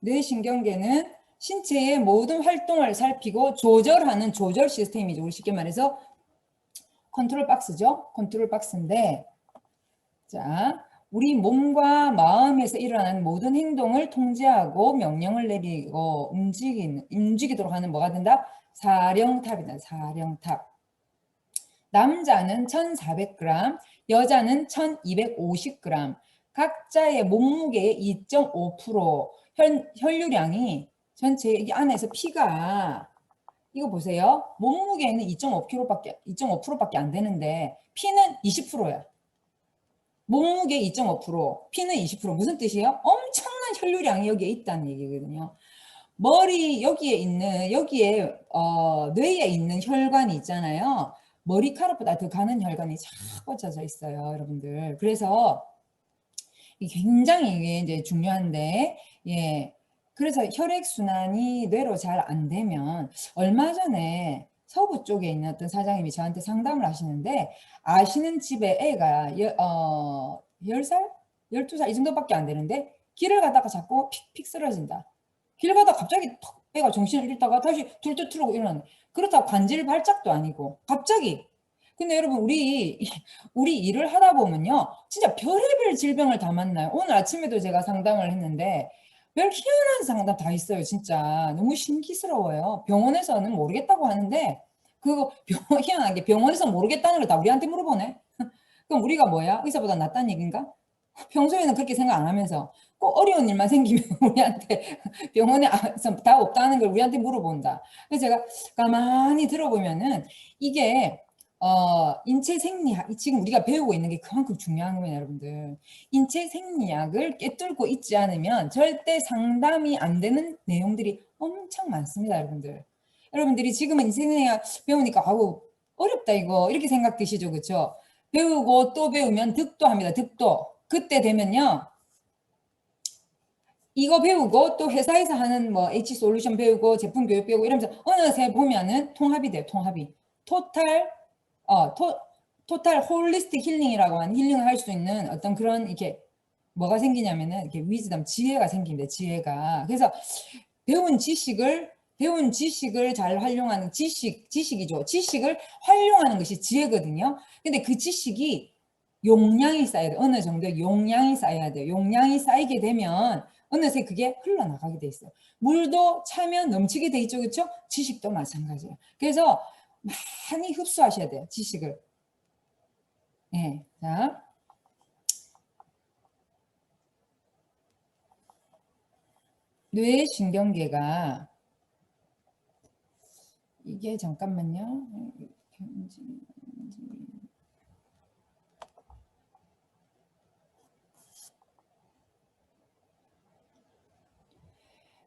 뇌신경계는 신체의 모든 활동을 살피고 조절하는 조절 시스템이죠. 우리 쉽게 말해서 컨트롤 박스죠. 컨트롤 박스인데, 자, 우리 몸과 마음에서 일어나는 모든 행동을 통제하고 명령을 내리고 움직이도록 하는 뭐가 된다? 사령탑이다. 사령탑. 남자는 1,400g, 여자는 1,250g. 각자의 몸무게의 2.5%, 혈류량이 전체 이 안에서 피가 이거 보세요. 몸무게는 2.5%밖에 안 되는데 피는 20%야. 몸무게 2.5%, 피는 20%. 무슨 뜻이에요? 엄청난 혈류량이 여기에 있다는 얘기거든요. 머리 여기에 뇌에 있는 혈관이 있잖아요. 머리카락보다 더 가는 혈관이 쫙 꽂혀져 있어요, 여러분들. 그래서 굉장히 이게 이제 중요한데, 예. 그래서 혈액순환이 뇌로 잘 안 되면, 얼마 전에 서부 쪽에 있는 어떤 사장님이 저한테 상담을 하시는데, 아시는 집에 애가 10살? 12살 이 정도밖에 안 되는데, 길을 가다가 자꾸 픽픽 쓰러진다. 길 가다가 갑자기 턱 애가 정신을 잃다가 다시 둘뚝 틀고 일어나네. 그렇다고 관절 발작도 아니고, 갑자기. 근데 여러분, 우리 일을 하다 보면요, 진짜 별의별 질병을 다 만나요. 오늘 아침에도 제가 상담을 했는데 별 희한한 상담 다 있어요. 진짜 너무 신기스러워요. 병원에서는 모르겠다고 하는데 그거 희한하게 병원에서 모르겠다는 걸 다 우리한테 물어보네. 그럼 우리가 뭐야? 의사보다 낫다는 얘기인가? 평소에는 그렇게 생각 안 하면서 꼭 어려운 일만 생기면 우리한테 병원에 다 없다는 걸 우리한테 물어본다. 그래서 제가 가만히 들어보면은 이게 인체 생리학, 지금 우리가 배우고 있는 게 그만큼 중요한 거예요, 여러분들. 인체 생리학을 꿰뚫고 있지 않으면 절대 상담이 안 되는 내용들이 엄청 많습니다, 여러분들. 여러분들이 지금은 인체 생리학 배우니까 아우 어렵다 이거 이렇게 생각 드시죠, 그렇죠? 배우고 또 배우면 득도합니다, 득도. 그때 되면요, 이거 배우고 또 회사에서 하는 뭐 H솔루션 배우고 제품 교육 배우고 이러면서 어느새 보면은 통합이 돼요, 통합이. 토탈 홀리스틱 힐링이라고 하는 힐링을 할 수 있는 어떤 그런 이렇게 뭐가 생기냐면은 이렇게 위즈덤 지혜가 생깁니다. 지혜가. 그래서 배운 지식을 잘 활용하는 지식이죠. 지식을 활용하는 것이 지혜거든요. 근데 그 지식이 용량이 쌓여야 돼요. 어느 정도 용량이 쌓여야 돼요. 용량이 쌓이게 되면 어느새 그게 흘러나가게 돼 있어요. 물도 차면 넘치게 돼 있죠. 그렇죠? 지식도 마찬가지예요. 그래서 많이 흡수하셔야 돼요. 지식을. 네. 자. 뇌신경계가 이게 잠깐만요.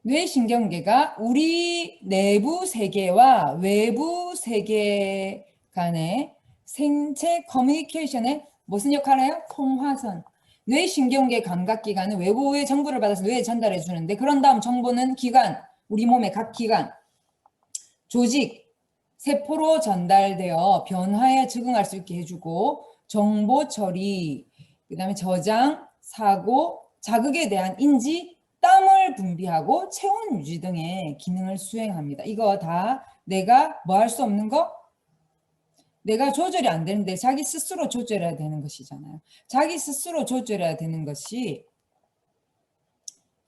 뇌신경계가 우리 내부 세계와 외부 세계 간의 생체 커뮤니케이션에 무슨 역할을 해요? 통화선. 뇌신경계 감각기관은 외부의 정보를 받아서 뇌에 전달해 주는데 그런 다음 정보는 기관, 우리 몸의 각 기관, 조직, 세포로 전달되어 변화에 적응할 수 있게 해주고 정보 처리, 그 다음에 저장, 사고, 자극에 대한 인지, 땀을 분비하고 체온 유지 등의 기능을 수행합니다. 이거 다 내가 뭐 할 수 없는 거? 내가 조절이 안 되는데 자기 스스로 조절해야 되는 것이잖아요. 자기 스스로 조절해야 되는 것이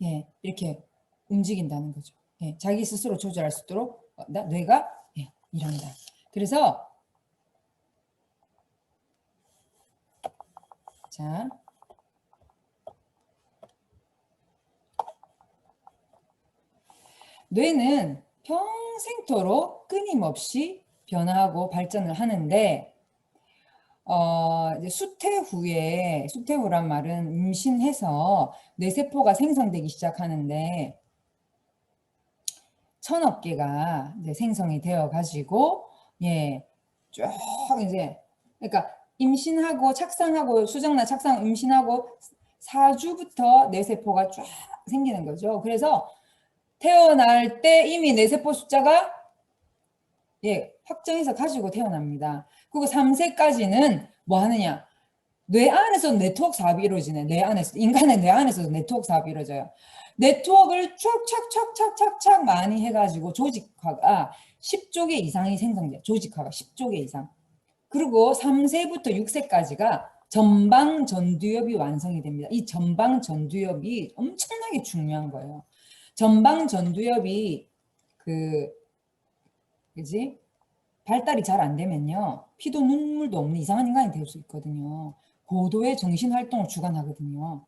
예, 이렇게 움직인다는 거죠. 예, 자기 스스로 조절할 수 있도록 뇌가 예, 일한다. 그래서 자, 뇌는 평생토록 끊임없이 변화하고 발전을 하는데 이제 수태후란 말은 임신해서 뇌세포가 생성되기 시작하는데 1000억 개가 이제 생성이 되어 가지고 예, 쭉 이제 그러니까 임신하고 착상하고 수정나 착상 임신하고 4주부터 뇌세포가 쫙 생기는 거죠. 그래서 태어날 때 이미 뇌세포 숫자가 예, 확정해서 가지고 태어납니다. 그리고 3세까지는 뭐 하느냐? 뇌 안에서 네트워크 사업이 이루어지네. 뇌 안에서. 인간의 뇌 안에서도 네트워크 사업이 이루어져요. 네트워크를 착착착착착착 많이 해가지고 조직화가 10조 개 이상이 생성돼요. 조직화가 10조 개 이상. 그리고 3세부터 6세까지가 전방전두엽이 완성이 됩니다. 이 전방전두엽이 엄청나게 중요한 거예요. 전방전두엽이 그지? 발달이 잘 안 되면요. 피도 눈물도 없는 이상한 인간이 될 수 있거든요. 고도의 정신활동을 주관하거든요.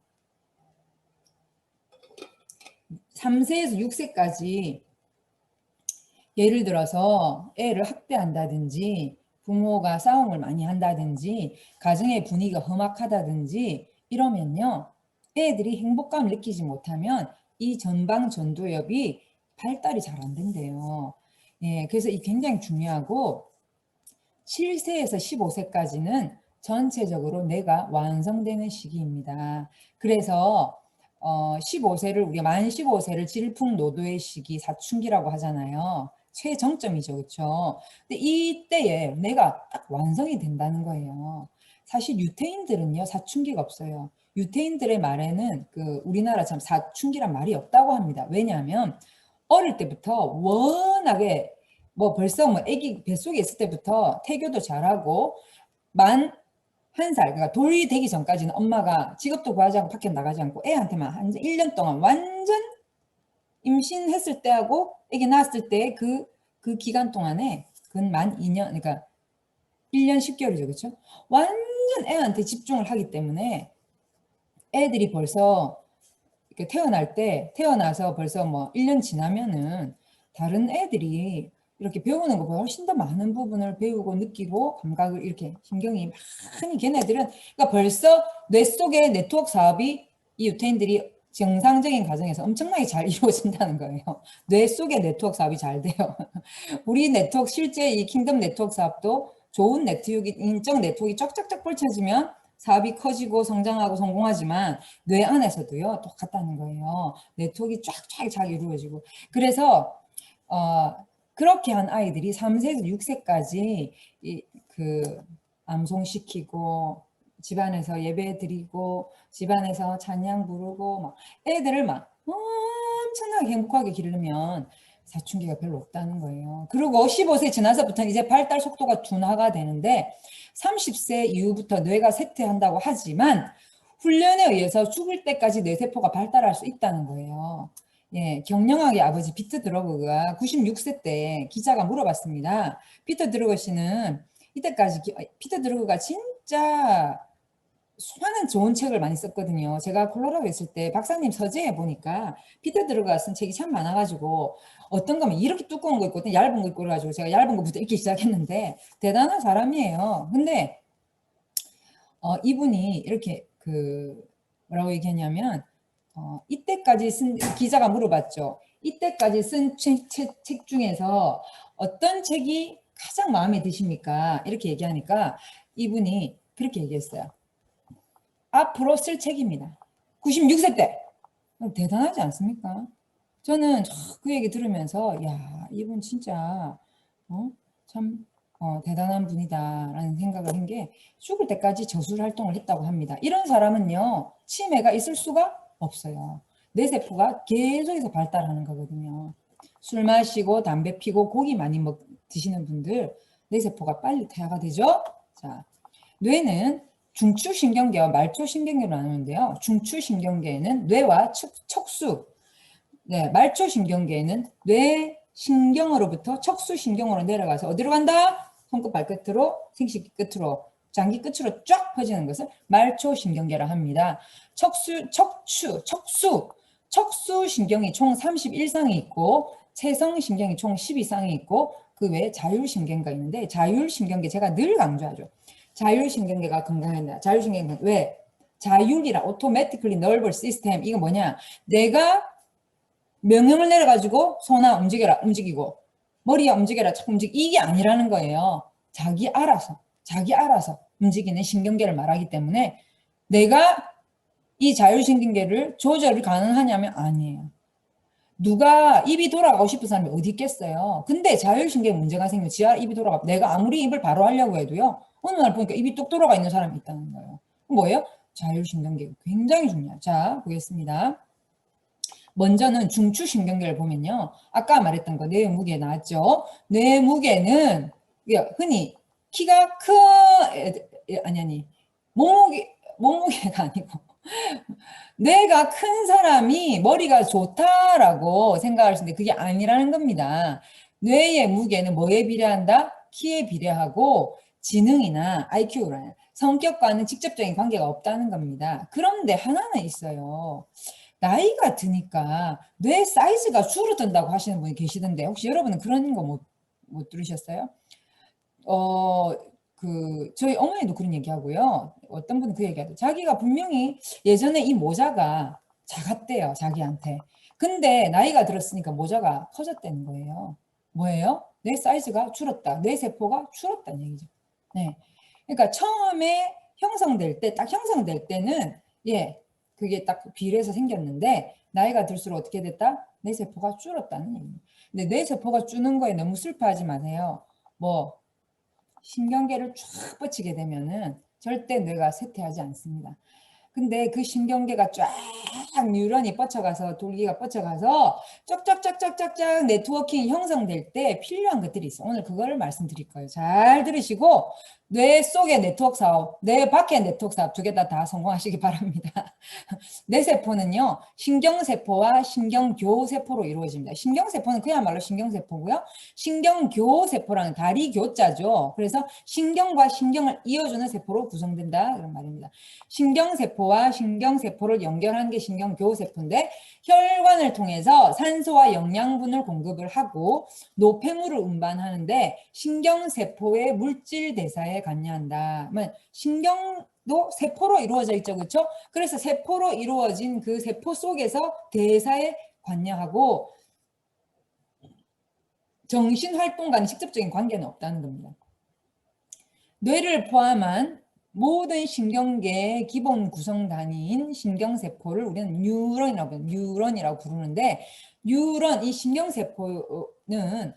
3세에서 6세까지 예를 들어서 애를 학대한다든지 부모가 싸움을 많이 한다든지 가정의 분위기가 험악하다든지 이러면요. 애들이 행복감을 느끼지 못하면 이 전방전두엽이 발달이 잘 안 된대요. 예, 그래서 이 굉장히 중요하고 7세에서 15세까지는 전체적으로 뇌가 완성되는 시기입니다. 그래서 15세를 우리가 만 15세를 질풍노도의 시기, 사춘기라고 하잖아요. 최정점이죠, 그렇죠? 근데 이때에 뇌가 딱 완성이 된다는 거예요. 사실 유태인들은요 사춘기가 없어요. 유태인들의 말에는 우리나라 참 사춘기란 말이 없다고 합니다. 왜냐하면 어릴 때부터 워낙에 뭐 벌써 뭐 아기 뱃속에 있을 때부터 태교도 잘하고 만 1살 그러니까 돌이 되기 전까지는 엄마가 직업도 구하지 않고 밖에 나가지 않고 애한테만 한 1년 동안 완전 임신했을 때하고 아기 낳았을 때 그 기간 동안에 만 2년 그러니까 1년 10개월이죠. 그렇죠? 완전 애한테 집중을 하기 때문에 애들이 벌써 태어날 때 태어나서 벌써 뭐 1년 지나면은 다른 애들이 이렇게 배우는 것보다 훨씬 더 많은 부분을 배우고 느끼고 감각을 이렇게 신경이 많이 걔네들은 그러니까 벌써 뇌 속의 네트워크 사업이 이 유태인들이 정상적인 가정에서 엄청나게 잘 이루어진다는 거예요. 뇌 속의 네트워크 사업이 잘 돼요. 우리 네트워크 실제 이 킹덤 네트워크 사업도 좋은 네트워크 인적 네트워크가 쫙쫙쫙 펼쳐지면 사업이 커지고 성장하고 성공하지만 뇌 안에서도요 똑같다는 거예요. 네트워크가 쫙쫙 잘 이루어지고 그래서 그렇게 한 아이들이 3세에서 6세까지 암송시키고 집안에서 예배 드리고 집안에서 찬양 부르고 막 애들을 막 엄청나게 행복하게 기르면 사춘기가 별로 없다는 거예요. 그리고 15세 지나서부터는 이제 발달 속도가 둔화가 되는데 30세 이후부터 뇌가 쇠퇴한다고 하지만 훈련에 의해서 죽을 때까지 뇌세포가 발달할 수 있다는 거예요. 예, 경영학의 아버지 피터 드러그가 96세 때 기자가 물어봤습니다. 피터 드러그 씨는 이때까지 피터 드러그가 진짜 수많은 좋은 책을 많이 썼거든요. 제가 콜로라도에 있을 때 박사님 서재에 보니까 피터 드러그가 쓴 책이 참 많아가지고 어떤 거면 이렇게 두꺼운 거 있고 얇은 거 있고 그래가지고 제가 얇은 거부터 읽기 시작했는데 대단한 사람이에요. 근데 이분이 이렇게 뭐라고 얘기했냐면 이때까지 쓴 기자가 물어봤죠. 이때까지 쓴 책 중에서 어떤 책이 가장 마음에 드십니까? 이렇게 얘기하니까 이분이 그렇게 얘기했어요. 앞으로 쓸 책입니다. 96세 때. 대단하지 않습니까? 저는 그 얘기 들으면서 야 이분 진짜 참 대단한 분이다라는 생각을 한 게 죽을 때까지 저술 활동을 했다고 합니다. 이런 사람은요 치매가 있을 수가 없어요. 뇌세포가 계속해서 발달하는 거거든요. 술 마시고 담배 피고 고기 많이 드시는 분들 뇌세포가 빨리 퇴화가 되죠. 자, 뇌는 중추신경계와 말초신경계로 나누는데요. 중추신경계에는 뇌와 척수, 네, 말초신경계에는 뇌신경으로부터 척수신경으로 내려가서 어디로 간다? 손끝 발끝으로, 생식기 끝으로, 장기 끝으로 쫙 퍼지는 것을 말초신경계라 합니다. 척수신경이 총 31쌍이 있고 체성신경이 총 12쌍이 있고 그 외에 자율신경계가 있는데 자율신경계 제가 늘 강조하죠. 자율신경계가 건강한다. 자율신경계 왜? 자율이라 automatically nervous system 이거 뭐냐? 내가 명령을 내려가지고 손아 움직여라 움직이고 머리야 움직여라 이게 아니라는 거예요. 자기 알아서 움직이는 신경계를 말하기 때문에 내가 이 자율신경계를 조절이 가능하냐면 아니에요. 누가 입이 돌아가고 싶은 사람이 어디 있겠어요. 근데 자율신경에 문제가 생기면 입이 돌아가 내가 아무리 입을 바로 하려고 해도요. 어느 날 보니까 입이 뚝 돌아가 있는 사람이 있다는 거예요. 뭐예요? 자율신경계. 굉장히 중요해요. 자, 보겠습니다. 먼저는 중추신경계를 보면요. 아까 말했던 거 뇌 무게 나왔죠? 뇌 무게는 흔히 키가 큰 아니 몸무게가 아니고 뇌가 큰 사람이 머리가 좋다라고 생각하시는데 그게 아니라는 겁니다. 뇌의 무게는 뭐에 비례한다? 키에 비례하고 지능이나 IQ랑 성격과는 직접적인 관계가 없다는 겁니다. 그런데 하나는 있어요. 나이가 드니까 뇌 사이즈가 줄어든다고 하시는 분이 계시던데 혹시 여러분은 그런 거 못 들으셨어요? 저희 어머니도 그런 얘기하고요. 어떤 분은 그 얘기하죠. 자기가 분명히 예전에 이 모자가 작았대요, 자기한테. 근데 나이가 들었으니까 모자가 커졌다는 거예요. 뭐예요? 뇌 사이즈가 줄었다. 뇌 세포가 줄었다는 얘기죠. 네. 그러니까 처음에 형성될 때, 딱 형성될 때는, 예, 그게 딱 비례해서 생겼는데, 나이가 들수록 어떻게 됐다? 뇌 세포가 줄었다는 얘기입니다. 근데 뇌 세포가 주는 거에 너무 슬퍼하지 마세요. 뭐, 신경계를 쫙 뻗치게 되면은 절대 뇌가 쇠퇴하지 않습니다. 근데 그 신경계가 쫙 뉴런이 뻗쳐가서 돌기가 뻗쳐가서 쫙쫙쫙쫙쫙쫙 네트워킹이 형성될 때 필요한 것들이 있어. 오늘 그거를 말씀드릴 거예요. 잘 들으시고 뇌 속의 네트워크 사업, 뇌 밖의 네트워크 사업 두 개 다 성공하시기 바랍니다. 뇌세포는요, 신경세포와 신경교세포로 이루어집니다. 신경세포는 그야말로 신경세포고요. 신경교세포라는 다리 교자죠. 그래서 신경과 신경을 이어주는 세포로 구성된다. 그런 말입니다. 신경세포와 신경세포를 연결하는 게 신경교세포인데 혈관을 통해서 산소와 영양분을 공급을 하고 노폐물을 운반하는데 신경세포의 물질 대사에 관여한다. 신경도 세포로 이루어져 있죠. 그렇죠? 그래서 세포로 이루어진 그 세포 속에서 대사에 관여하고 정신활동과는 직접적인 관계는 없다는 겁니다. 뇌를 포함한 모든 신경계의 기본 구성 단위인 신경세포를 우리는 뉴런이라고 부르는데 뉴런, 이 신경세포는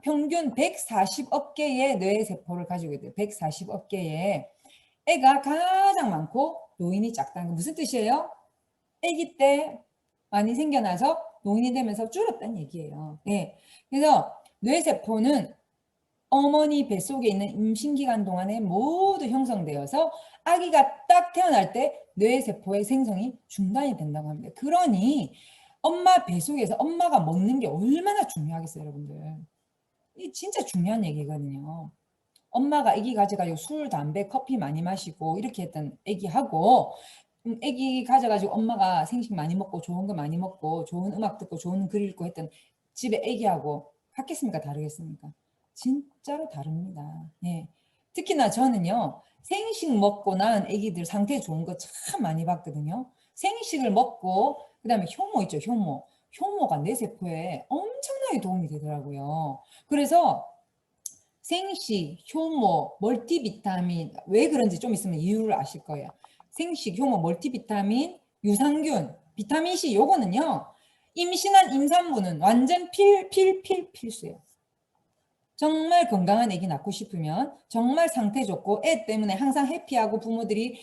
평균 140억 개의 뇌세포를 가지고 있대요. 140억 개의. 애가 가장 많고 노인이 작다는 게 무슨 뜻이에요? 아기 때 많이 생겨나서 노인이 되면서 줄었다는 얘기예요. 예. 그래서 뇌세포는 어머니 뱃속에 있는 임신기간 동안에 모두 형성되어서 아기가 딱 태어날 때 뇌세포의 생성이 중단이 된다고 합니다. 그러니 엄마 뱃속에서 엄마가 먹는 게 얼마나 중요하겠어요, 여러분들. 이 진짜 중요한 얘기거든요. 엄마가 아기 가져가지고 술, 담배, 커피 많이 마시고 이렇게 했던 아기하고 아기 가져가지고 엄마가 생식 많이 먹고 좋은 거 많이 먹고 좋은 음악 듣고 좋은 글 읽고 했던 집에 아기하고 같겠습니까? 다르겠습니까? 진짜로 다릅니다. 예. 특히나 저는요. 생식 먹고 낳은 아기들 상태 좋은 거 참 많이 봤거든요. 생식을 먹고 그다음에 효모 있죠. 효모. 효모가 내 세포에 엄청나게 도움이 되더라고요. 그래서 생식, 효모, 멀티비타민 왜 그런지 좀 있으면 이유를 아실 거예요. 생식, 효모, 멀티비타민, 유산균, 비타민C 요거는요. 임신한 임산부는 완전 필수예요. 정말 건강한 아기 낳고 싶으면 정말 상태 좋고 애 때문에 항상 해피하고 부모들이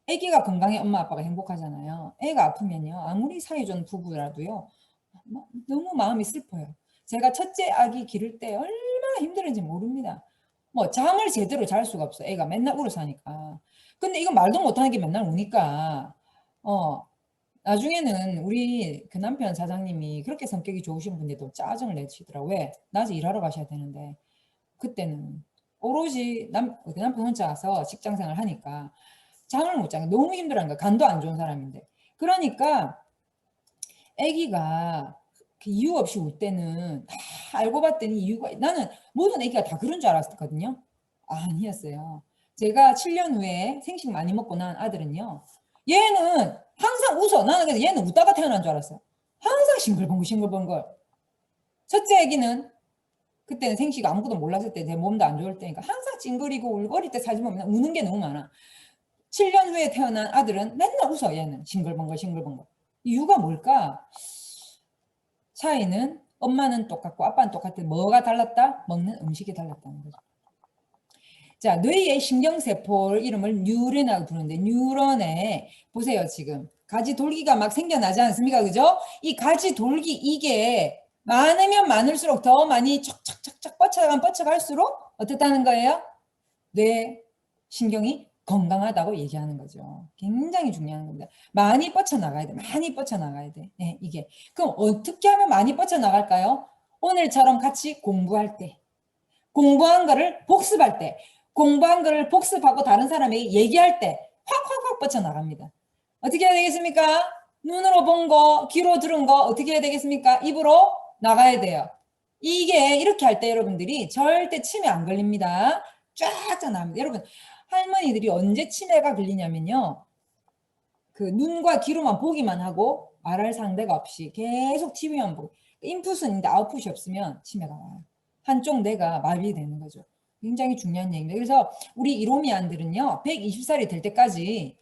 아기가 건강해 엄마 아빠가 행복하잖아요. 애가 아프면요. 아무리 사이 좋은 부부라도요. 너무 마음이 슬퍼요. 제가 첫째 아기 기를 때 얼마나 힘들었는지 모릅니다. 뭐 잠을 제대로 잘 수가 없어. 애가 맨날 울어 사니까. 근데 이건 말도 못하는 게 맨날 우니까 나중에는 우리 그 남편 사장님이 그렇게 성격이 좋으신 분인데도 짜증을 내시더라고요. 왜? 낮에 일하러 가셔야 되는데 그때는 오로지 그 남편 혼자 와서 직장생활 하니까 잠을 못 자니까 너무 힘들어하는 거야. 간도 안 좋은 사람인데. 그러니까 아기가 그 이유 없이 울 때는 다 알고 봤더니 이유가 나는 모든 아기가 다 그런 줄 알았거든요. 아니었어요. 제가 7년 후에 생식 많이 먹고 난 아들은요. 얘는 항상 웃어. 나는 그래서 얘는 웃다가 태어난 줄 알았어요. 항상 싱글벙글. 첫째 아기는 그때는 생식 아무것도 몰랐을 때 내 몸도 안 좋을 때니까 항상 찡그리고 울거릴 때 사진 보면 우는 게 너무 많아. 7년 후에 태어난 아들은 맨날 웃어. 얘는 싱글벙글. 이유가 뭘까? 차이는 엄마는 똑같고 아빠는 똑같은데 뭐가 달랐다? 먹는 음식이 달랐다는 거죠. 자, 뇌의 신경세포 이름을 뉴런이라고 부르는데 뉴런에 보세요. 지금 가지 돌기가 막 생겨나지 않습니까? 그죠? 이 가지 돌기 이게 많으면 많을수록 더 많이 척척척척 뻗쳐갈수록 어떻다는 거예요? 뇌 신경이 건강하다고 얘기하는 거죠. 굉장히 중요한 겁니다. 많이 뻗쳐나가야 돼. 많이 뻗쳐나가야 돼. 네, 이게. 그럼 어떻게 하면 많이 뻗쳐나갈까요? 오늘처럼 같이 공부할 때, 공부한 거를 복습할 때, 공부한 거를 복습하고 다른 사람에게 얘기할 때 확확확 뻗쳐나갑니다. 어떻게 해야 되겠습니까? 눈으로 본 거, 귀로 들은 거 어떻게 해야 되겠습니까? 입으로 나가야 돼요. 이게 이렇게 할 때 여러분들이 절대 치매 안 걸립니다. 쫙쫙 나옵니다. 여러분 할머니들이 언제 치매가 걸리냐면요. 그 눈과 귀로만 보기만 하고 말할 상대가 없이 계속 TV만 보고 인풋은 있는데 아웃풋이 없으면 치매가 와요. 한쪽 뇌가 마비되는 거죠. 굉장히 중요한 얘기입니다. 그래서 우리 이로미안들은요. 120살이 될 때까지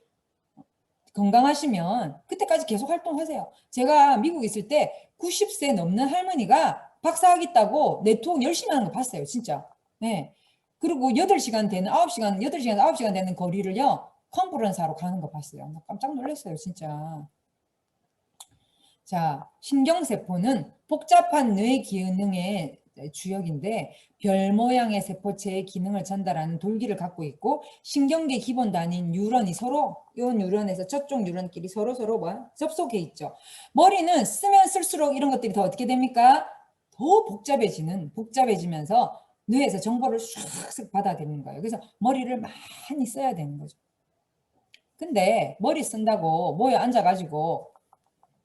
건강하시면 그때까지 계속 활동하세요. 제가 미국에 있을 때 90세 넘는 할머니가 박사학위 따고 네트워크 열심히 하는 거 봤어요. 진짜. 네. 그리고 8시간 되는 9시간, 8시간, 9시간 되는 거리를요. 컨퍼런스 하러 가는 거 봤어요. 깜짝 놀랐어요. 진짜. 자, 신경세포는 복잡한 뇌 기능의 주역인데 별 모양의 세포체의 기능을 전달하는 돌기를 갖고 있고 신경계 기본 단위인 뉴런이 서로 이 뉴런에서 저쪽 뉴런끼리 서로 뭐 접속해 있죠. 머리는 쓰면 쓸수록 이런 것들이 더 어떻게 됩니까? 더 복잡해지면서 뇌에서 정보를 쑥 받아들이는 거예요. 그래서 머리를 많이 써야 되는 거죠. 근데 머리 쓴다고 모여 앉아가지고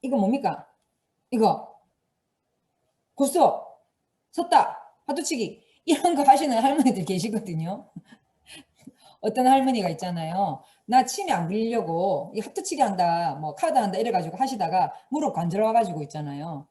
이거 뭡니까? 이거 고스톱 섰다 파도치기 이런 거 하시는 할머니들 계시거든요. 어떤 할머니가 있잖아요. 나 치매 안 걸리려고 이 하트치기 한다 뭐 카드 한다 이래가지고 하시다가 무릎 관절와가지고 있잖아요.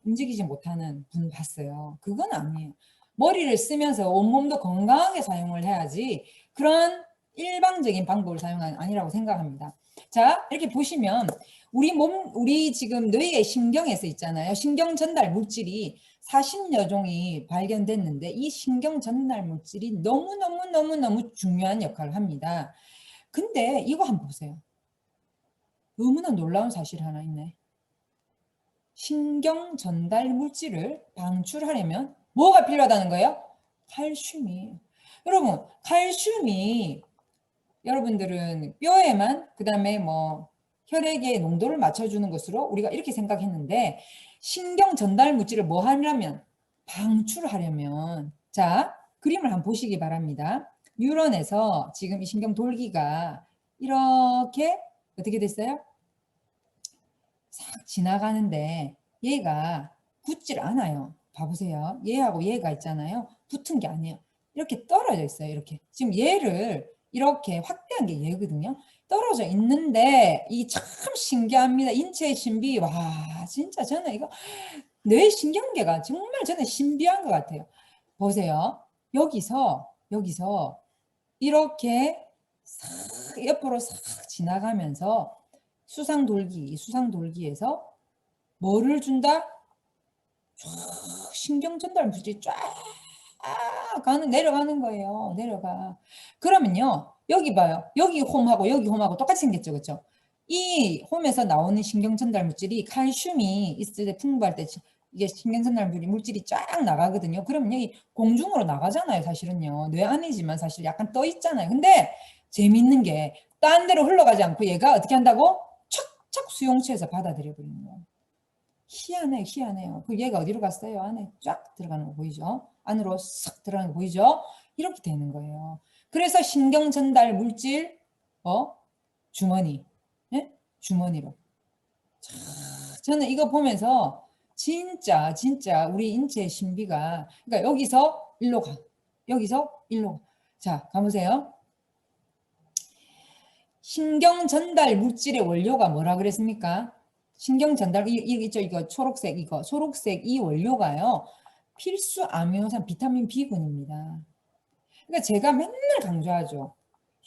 움직이지 못하는 분 봤어요. 그건 아니에요. 머리를 쓰면서 온몸도 건강하게 사용을 해야지 그런 일방적인 방법을 사용하는 아니라고 생각합니다. 자, 이렇게 보시면 우리 지금 뇌의 신경에서 있잖아요. 신경 전달 물질이 40여 종이 발견됐는데 이 신경 전달 물질이 너무너무 중요한 역할을 합니다. 근데 이거 한번 보세요. 너무나 놀라운 사실 하나 있네. 신경 전달 물질을 방출하려면 뭐가 필요하다는 거예요? 칼슘이. 여러분, 칼슘이 여러분들은 뼈에만 그다음에 뭐 혈액의 농도를 맞춰주는 것으로 우리가 이렇게 생각했는데 신경 전달 물질을 뭐 하려면 방출하려면 자 그림을 한번 보시기 바랍니다. 뉴런에서 지금 이 신경 돌기가 이렇게 어떻게 됐어요? 싹 지나가는데 얘가 붙질 않아요. 봐보세요. 얘하고 얘가 있잖아요. 붙은 게 아니에요. 이렇게 떨어져 있어요. 이렇게. 지금 얘를 이렇게 확대한 게 얘거든요. 떨어져 있는데 이 참 신기합니다. 인체의 신비. 와 진짜 저는 이거 뇌 신경계가 정말 저는 신비한 것 같아요. 보세요. 여기서 이렇게 싹 옆으로 싹 지나가면서 수상돌기에서 뭐를 준다? 쫙 신경 전달 물질이 쫙 내려가는 거예요. 내려가. 그러면요. 여기 봐요. 여기 홈하고 여기 홈하고 똑같이 생겼죠. 그렇죠? 이 홈에서 나오는 신경 전달 물질이 칼슘이 있을 때 풍부할 때 이게 신경 전달 물질이 쫙 나가거든요. 그러면 여기 공중으로 나가잖아요. 사실은요. 뇌 안이지만 사실 약간 떠 있잖아요. 근데 재밌는 게 딴 데로 흘러가지 않고 얘가 어떻게 한다고? 척척 수용체에서 받아들여 버리는 거예요. 희한해요. 그 얘가 어디로 갔어요? 안에 쫙 들어가는 거 보이죠? 안으로 싹 들어가는 거 보이죠? 이렇게 되는 거예요. 그래서 신경 전달 물질, 주머니, 네? 주머니로. 자, 저는 이거 보면서 진짜 우리 인체의 신비가, 그러니까 여기서 일로 가, 여기서 일로 가. 자, 가보세요. 신경 전달 물질의 원료가 뭐라 그랬습니까? 신경 전달 있죠. 이거 초록색 이 원료가요. 필수 아미노산 비타민 B군입니다. 그러니까 제가 맨날 강조하죠.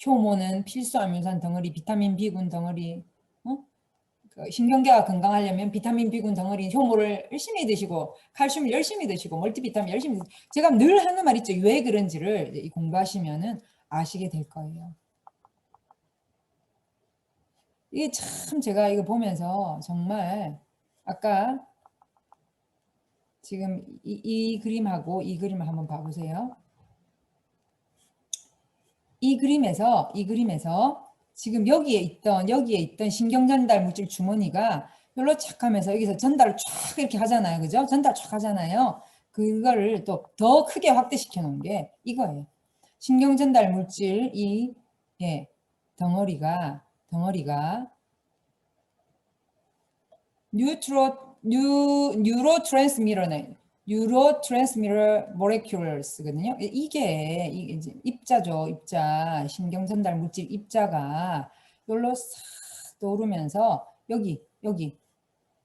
효모는 필수 아미노산 덩어리, 비타민 B군 덩어리. 그 신경계가 건강하려면 비타민 B군 덩어리 효모를 열심히 드시고 칼슘을 열심히 드시고 멀티비타민 열심히 드시고 제가 늘 하는 말 있죠. 왜 그런지를 공부하시면은 아시게 될 거예요. 이게 참 제가 이거 보면서 정말 아까 지금 이 그림하고 이 그림을 한번 봐보세요. 이 그림에서 지금 여기에 있던 신경전달 물질 주머니가 별로 착 하면서 여기서 전달을 쫙 이렇게 하잖아요. 그죠? 전달 쫙 하잖아요. 그거를 또 더 크게 확대시켜 놓은 게 이거예요. 신경전달 물질 이 예, 덩어리가 뉴로트랜스미터 모레큘러스거든요. 이게 이제 입자죠. 입자. 신경전달 물질 입자가 여기로 싹 떠오르면서 여기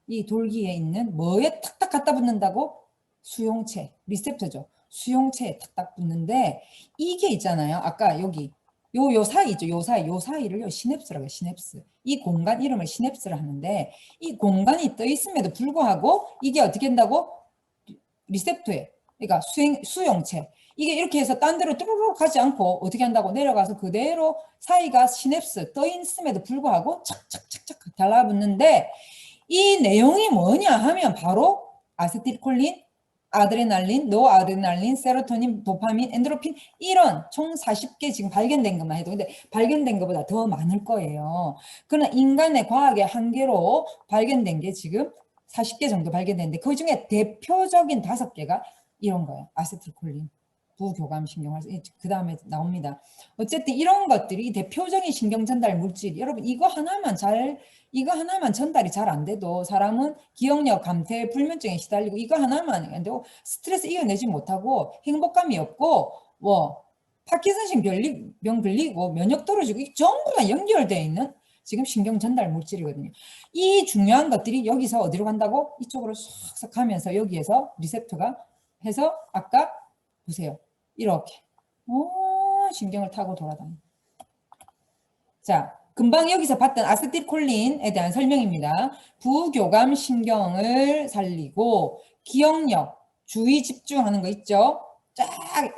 이 돌기에 있는 뭐에 탁탁 갖다 붙는다고? 수용체, 리셉터죠. 수용체에 탁탁 붙는데 이게 있잖아요. 아까 여기 요 사이 있죠. 요 사이를 시냅스라고 해요. 시냅스. 이 공간 이름을 시냅스를 하는데 이 공간이 떠 있음에도 불구하고 이게 어떻게 된다고? 리셉터에. 그러니까 수용체. 이게 이렇게 해서 딴 데로 뚜루룩 가지 않고 어떻게 한다고? 내려가서 그대로 사이가 시냅스 떠 있음에도 불구하고 착착착착 달라붙는데 이 내용이 뭐냐 하면 바로 아세틸콜린, 아드레날린, 노아드레날린, 세로토닌, 도파민, 엔도르핀 이런 총 40개 지금 발견된 것만 해도 근데 발견된 것보다 더 많을 거예요. 그러나 인간의 과학의 한계로 발견된 게 지금 40개 정도 발견됐는데 그 중에 대표적인 5개가 이런 거예요. 아세틸콜린, 부교감신경활성 그 다음에 나옵니다. 어쨌든 이런 것들이 대표적인 신경전달 물질 여러분 이거 하나만 전달이 잘 안 돼도 사람은 기억력 감퇴 불면증에 시달리고 이거 하나만 안 돼도 스트레스 이겨내지 못하고 행복감이 없고 뭐 파킨슨성 병 걸리고 면역 떨어지고 이 전부 다 연결되어 있는 지금 신경 전달 물질이거든요. 이 중요한 것들이 여기서 어디로 간다고? 이쪽으로 싹싹 가면서 여기에서 리셉터가 해서 아까 보세요. 이렇게 신경을 타고 돌아다니. 자, 금방 여기서 봤던 아세틸콜린에 대한 설명입니다. 부교감 신경을 살리고 기억력, 주의 집중하는 거 있죠? 쫙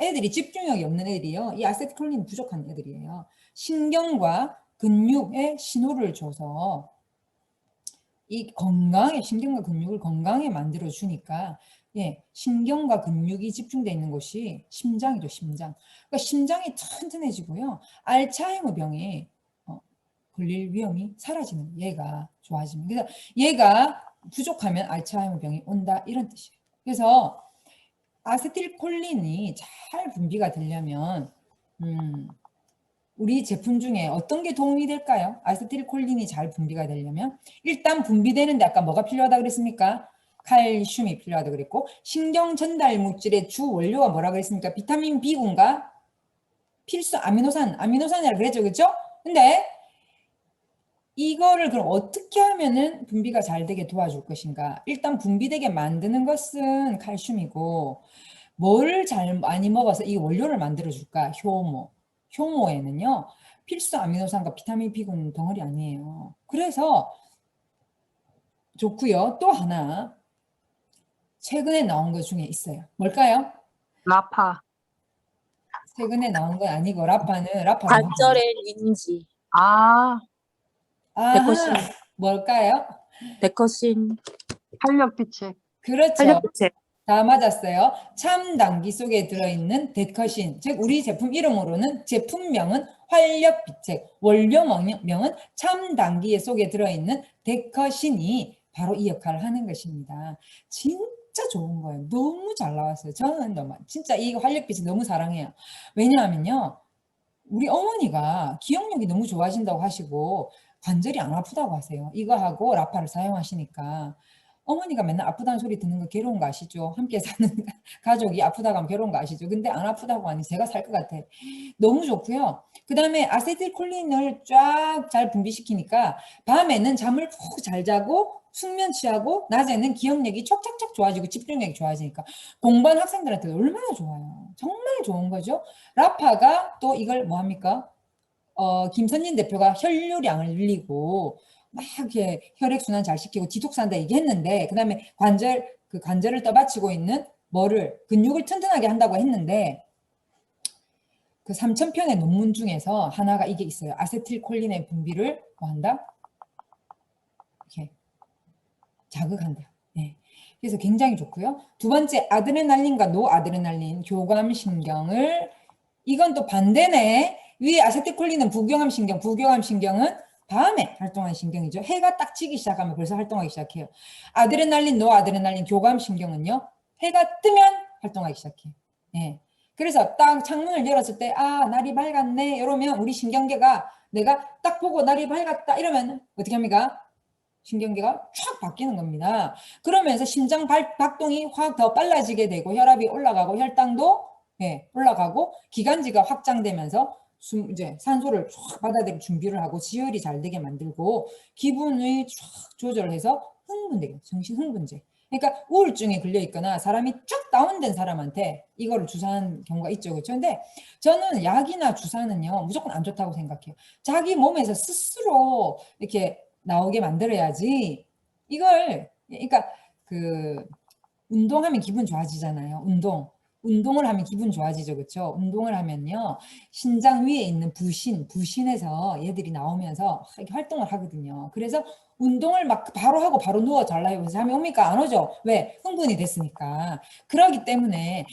애들이 집중력이 없는 애들이요. 이 아세틸콜린 부족한 애들이에요. 신경과 근육에 신호를 줘서 이 건강에 신경과 근육을 건강에 만들어 주니까 예, 신경과 근육이 집중되어 있는 곳이 심장이죠, 심장. 그러니까 심장이 튼튼해지고요. 알츠하이머 병에 걸릴 위험이 사라지는 얘가 좋아지면. 그래서 얘가 부족하면 알츠하이머 병이 온다 이런 뜻이에요. 그래서 아세틸콜린이 잘 분비가 되려면 우리 제품 중에 어떤 게 도움이 될까요? 아세틸콜린이 잘 분비가 되려면 일단 분비되는데 아까 뭐가 필요하다 그랬습니까? 칼슘이 필요하다 그랬고 신경 전달 물질의 주 원료가 뭐라 그랬습니까? 비타민 B군과 필수 아미노산이라고 그랬죠. 그렇죠? 근데 이거를 그럼 어떻게 하면은 분비가 잘 되게 도와줄 것인가? 일단 분비되게 만드는 것은 칼슘이고 뭘 잘 많이 먹어서 이 원료를 만들어 줄까? 효모에는요. 필수 아미노산과 비타민 B군 덩어리 아니에요. 그래서 좋고요. 또 하나 최근에 나온 것 중에 있어요. 뭘까요? 라파. 최근에 나온 건 아니고 라파 관절의 인지. 아, 데커신. 아하, 뭘까요? 데커신. 활력비책. 그렇죠. 활력부채. 다 맞았어요. 참당기 속에 들어있는 데커신, 즉 우리 제품 이름으로는 제품명은 활력비책, 원료명은 참당기 속에 들어있는 데커신이 바로 이 역할을 하는 것입니다. 진짜 좋은 거예요. 너무 잘 나왔어요. 저는 진짜 이 활력비책 너무 사랑해요. 왜냐하면요. 우리 어머니가 기억력이 너무 좋아진다고 하시고 관절이 안 아프다고 하세요. 이거하고 라파를 사용하시니까. 어머니가 맨날 아프다는 소리 듣는 거 괴로운 거 아시죠? 함께 사는 가족이 아프다고 하면 괴로운 거 아시죠? 근데 안 아프다고 하니 제가 살 것 같아. 너무 좋고요. 그 다음에 아세틸콜린을 쫙 잘 분비시키니까 밤에는 잠을 푹 잘 자고 숙면 취하고 낮에는 기억력이 촉착착 좋아지고 집중력이 좋아지니까 공부하는 학생들한테도 얼마나 좋아요. 정말 좋은 거죠. 라파가 또 이걸 뭐합니까? 김선진 대표가 혈류량을 늘리고 막 이렇게 혈액순환 잘 시키고 디톡스한다 얘기했는데, 그 다음에 관절을 떠받치고 있는 근육을 튼튼하게 한다고 했는데, 그 3,000편의 논문 중에서 하나가 이게 있어요. 아세틸콜린의 분비를 뭐 한다? 이렇게 자극한다. 네. 그래서 굉장히 좋고요. 두 번째, 아드레날린과 노아드레날린 교감신경을, 이건 또 반대네. 위에 아세틸콜린은 부교감신경은 밤에 활동하는 신경이죠. 해가 딱 지기 시작하면 벌써 활동하기 시작해요. 아드레날린, 노아드레날린 교감신경은요, 해가 뜨면 활동하기 시작해요. 네. 그래서 딱 창문을 열었을 때, 아, 날이 밝았네. 이러면 우리 신경계가 내가 딱 보고 날이 밝았다. 이러면 어떻게 합니까? 신경계가 촥 바뀌는 겁니다. 그러면서 심장 박동이 확 더 빨라지게 되고, 혈압이 올라가고, 혈당도 올라가고, 기관지가 확장되면서 이제 산소를 쫙 받아들일 준비를 하고 지혈이 잘 되게 만들고, 기분을 쫙 조절해서 흥분되게, 정신 흥분제. 그러니까 우울증에 걸려 있거나 사람이 쫙 다운된 사람한테 이거를 주사하는 경우가 있죠. 그렇죠? 근데 저는 약이나 주사는요, 무조건 안 좋다고 생각해요. 자기 몸에서 스스로 이렇게 나오게 만들어야지. 그러니까 운동하면 기분 좋아지잖아요. 운동을 하면 기분 좋아지죠. 그렇죠? 운동을 하면요, 신장 위에 있는 부신에서 얘들이 나오면서 이렇게 활동을 하거든요. 그래서 운동을 막 바로 하고 바로 누워 잘라요. 그래서 잠이 옵니까? 안 오죠. 왜? 흥분이 됐으니까. 그러기 때문에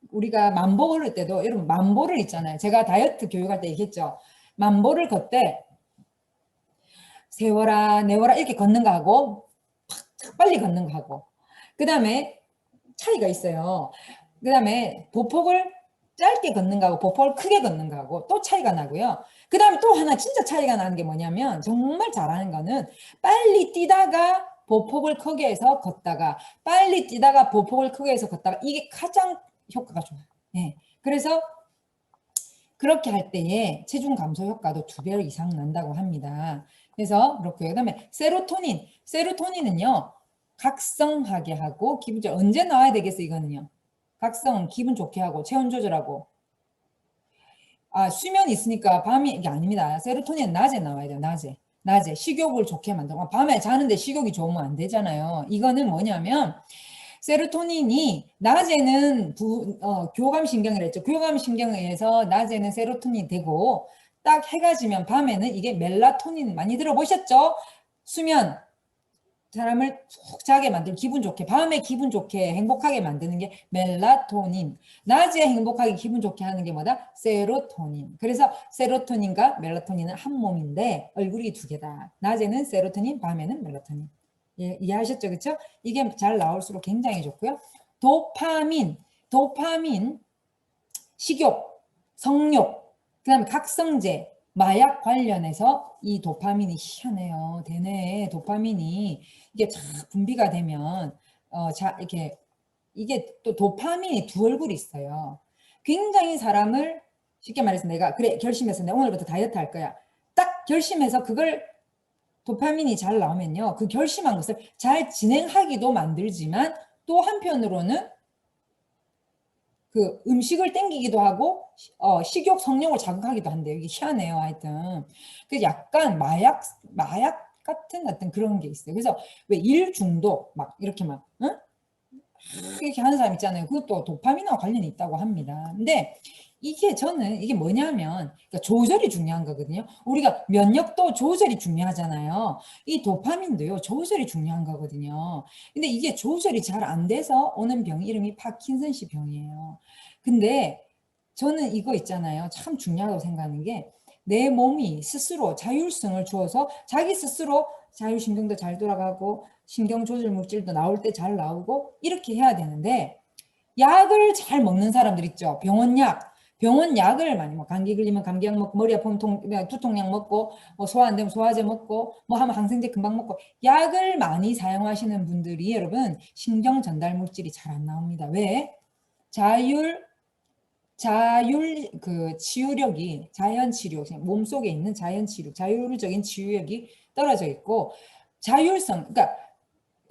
우리가 만보 걸을 때도, 여러분 만보를 있잖아요. 제가 다이어트 교육할 때 얘기했죠. 만보를 걷때 세워라 내워라 이렇게 걷는 거하고 팍 빨리 걷는 거하고, 그 다음에 차이가 있어요. 그 다음에 보폭을 짧게 걷는 거하고 보폭을 크게 걷는 거하고 또 차이가 나고요. 그 다음에 또 하나 진짜 차이가 나는 게 뭐냐면, 정말 잘하는 거는 빨리 뛰다가 보폭을 크게 해서 걷다가, 빨리 뛰다가 보폭을 크게 해서 걷다가, 이게 가장 효과가 좋아요. 네. 그래서 그렇게 할 때에 체중 감소 효과도 2배 이상 난다고 합니다. 그래서 그렇고요. 그다음에 세로토닌은요, 각성하게 하고 기분적, 언제 나와야 되겠어 이거는요. 각성, 기분 좋게 하고 체온 조절하고. 수면이 있으니까 밤이, 이게 아닙니다. 세로토닌은 낮에 나와야 돼요. 낮에 식욕을 좋게 만들고, 밤에 자는데 식욕이 좋으면 안 되잖아요. 이거는 뭐냐면, 세로토닌이 낮에는 교감신경이라 했죠. 교감신경에 의해서 낮에는 세로토닌이 되고, 딱 해가 지면 밤에는 이게 멜라토닌, 많이 들어보셨죠? 수면, 사람을 푹 자게 만들고 기분 좋게, 밤에 기분 좋게 행복하게 만드는 게 멜라토닌, 낮에 행복하게 기분 좋게 하는 게 뭐다? 세로토닌. 그래서 세로토닌과 멜라토닌은 한 몸인데 얼굴이 2개다. 낮에는 세로토닌, 밤에는 멜라토닌. 예, 이해하셨죠? 그렇죠? 이게 잘 나올수록 굉장히 좋고요. 도파민, 식욕, 성욕, 그 다음에 각성제, 마약 관련해서 이 도파민이 희한해요. 대뇌에 도파민이 이게 쫙 분비가 되면 이게 또 도파민이 2얼굴이 있어요. 굉장히 사람을, 쉽게 말해서 내가 그래 결심해서 내가 오늘부터 다이어트 할 거야. 딱 결심해서 그걸 도파민이 잘 나오면요, 그 결심한 것을 잘 진행하기도 만들지만 또 한편으로는 그 음식을 땡기기도 하고 식욕, 성욕을 자극하기도 한대요. 이게 희한해요. 하여튼 그 약간 마약 같은 어떤 그런 게 있어요. 그래서 왜 일 중독 막 이렇게 막 이렇게 하는 사람 있잖아요. 그것도 도파민과 관련이 있다고 합니다. 근데 저는 이게 뭐냐면, 그러니까 조절이 중요한 거거든요. 우리가 면역도 조절이 중요하잖아요. 이 도파민도요, 조절이 중요한 거거든요. 근데 이게 조절이 잘 안 돼서 오는 병 이름이 파킨슨씨 병이에요. 근데 저는 이거 있잖아요. 참 중요하다고 생각하는 게, 내 몸이 스스로 자율성을 주어서 자기 스스로 자율신경도 잘 돌아가고 신경 조절 물질도 나올 때 잘 나오고 이렇게 해야 되는데, 약을 잘 먹는 사람들 있죠. 병원 약을 많이 먹고, 감기 걸리면 감기약 먹고, 머리 아프면 두통약 먹고, 뭐 소화 안 되면 소화제 먹고, 뭐 하면 항생제 금방 먹고, 약을 많이 사용하시는 분들이 여러분 신경 전달 물질이 잘 안 나옵니다. 왜? 치유력이, 자연 치료, 몸속에 있는 자연 치료, 자율적인 치유력이 떨어져 있고, 그러니까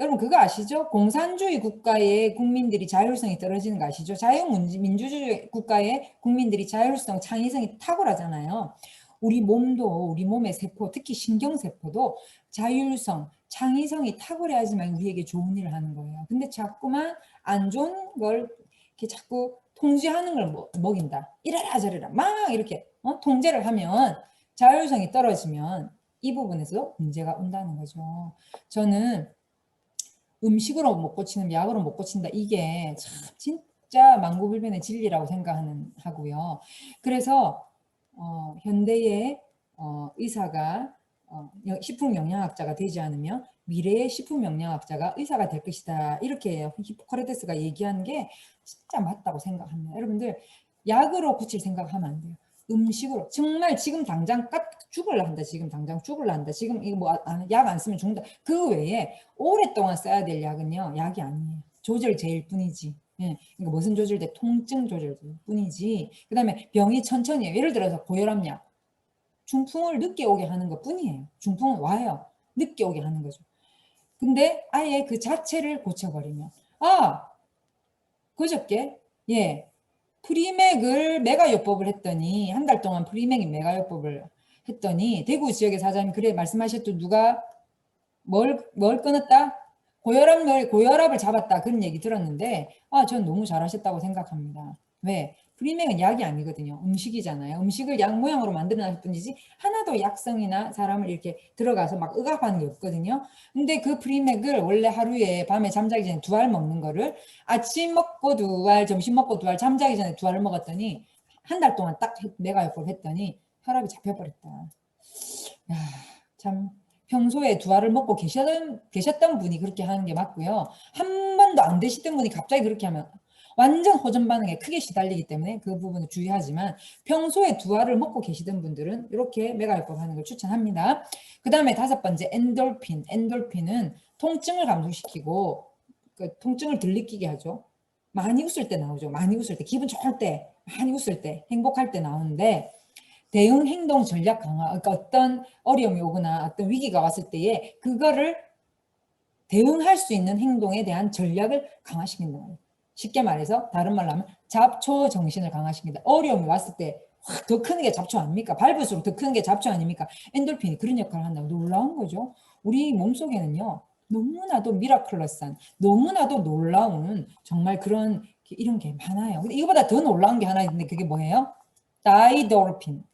여러분 그거 아시죠? 공산주의 국가의 국민들이 자율성이 떨어지는 거 아시죠? 자유민주주의 국가의 국민들이 자율성, 창의성이 탁월하잖아요. 우리 몸도 우리 몸의 세포 특히 신경세포도 자율성, 창의성이 탁월해야지만 우리에게 좋은 일을 하는 거예요. 근데 자꾸만 안 좋은 걸 이렇게 자꾸 통제하는 걸 먹인다. 이래라 저래라 막 이렇게 통제를 하면 자율성이 떨어지면 이 부분에서 문제가 온다는 거죠. 저는 음식으로 못 고치는 약으로 못 고친다. 이게 참 진짜 만고불변의 진리라고 생각하고요. 그래서 현대의 의사가 식품영양학자가 되지 않으면 미래의 식품영양학자가 의사가 될 것이다. 이렇게 히포크라테스가 얘기한 게 진짜 맞다고 생각합니다. 여러분들 약으로 고칠 생각하면 안 돼요. 음식으로 정말 지금 당장 죽을라 한다. 지금 당장 죽을라 한다. 지금 이거 뭐 약 안 쓰면 죽는다. 그 외에 오랫동안 써야 될 약은요. 약이 아니에요. 조절제일 뿐이지. 예, 그러니까 무슨 조절제? 통증 조절제 뿐이지. 그 다음에 병이 천천히 해요. 예를 들어서 고혈압약. 중풍을 늦게 오게 하는 것 뿐이에요. 중풍은 와요. 늦게 오게 하는 거죠. 근데 아예 그 자체를 고쳐버리면 그저께 프리맥을 메가요법을 했더니 한 달 동안 프리맥이 메가요법을 했더니 대구 지역의 사장님 그래 말씀하셨던 누가 뭘 끊었다? 고혈압을 잡았다 그런 얘기 들었는데 전 너무 잘하셨다고 생각합니다. 왜? 프리맥은 약이 아니거든요. 음식이잖아요. 음식을 약 모양으로 만들어놨을 뿐이지 하나도 약성이나 사람을 이렇게 들어가서 막 억압하는 게 없거든요. 근데 그 프리맥을 원래 하루에 밤에 잠자기 전에 2알 먹는 거를 아침 먹고 2알, 점심 먹고 2알, 잠자기 전에 2알을 먹었더니 한 달 동안 딱 메가요법 했더니 혈압이 잡혀버렸다. 야, 참 평소에 2알을 먹고 계셨던 분이 그렇게 하는 게 맞고요. 한 번도 안 드시던 분이 갑자기 그렇게 하면 완전 호전 반응에 크게 시달리기 때문에 그 부분을 주의하지만 평소에 2알을 먹고 계시던 분들은 이렇게 메가요법 하는 걸 추천합니다. 그 다음에 5번째 엔돌핀. 엔돌핀은 통증을 감소시키고 그 통증을 덜 느끼게 하죠. 많이 웃을 때 나오죠. 많이 웃을 때, 기분 좋을 때, 많이 웃을 때, 행복할 때 나오는데 대응 행동 전략 강화, 그러니까 어떤 어려움이 오거나 어떤 위기가 왔을 때에 그거를 대응할 수 있는 행동에 대한 전략을 강화시킨다. 쉽게 말해서 다른 말로 하면 잡초 정신을 강화시킨다. 어려움이 왔을 때 더 크는 게 잡초 아닙니까? 밟을수록 더 크는 게 잡초 아닙니까? 엔돌핀이 그런 역할을 한다고 놀라운 거죠. 우리 몸속에는요. 너무나도 미라클러스한 너무나도 놀라운 정말 그런 이런 게 많아요. 근데 이거보다 더 놀라운 게 하나 있는데 그게 뭐예요? 다이돌핀.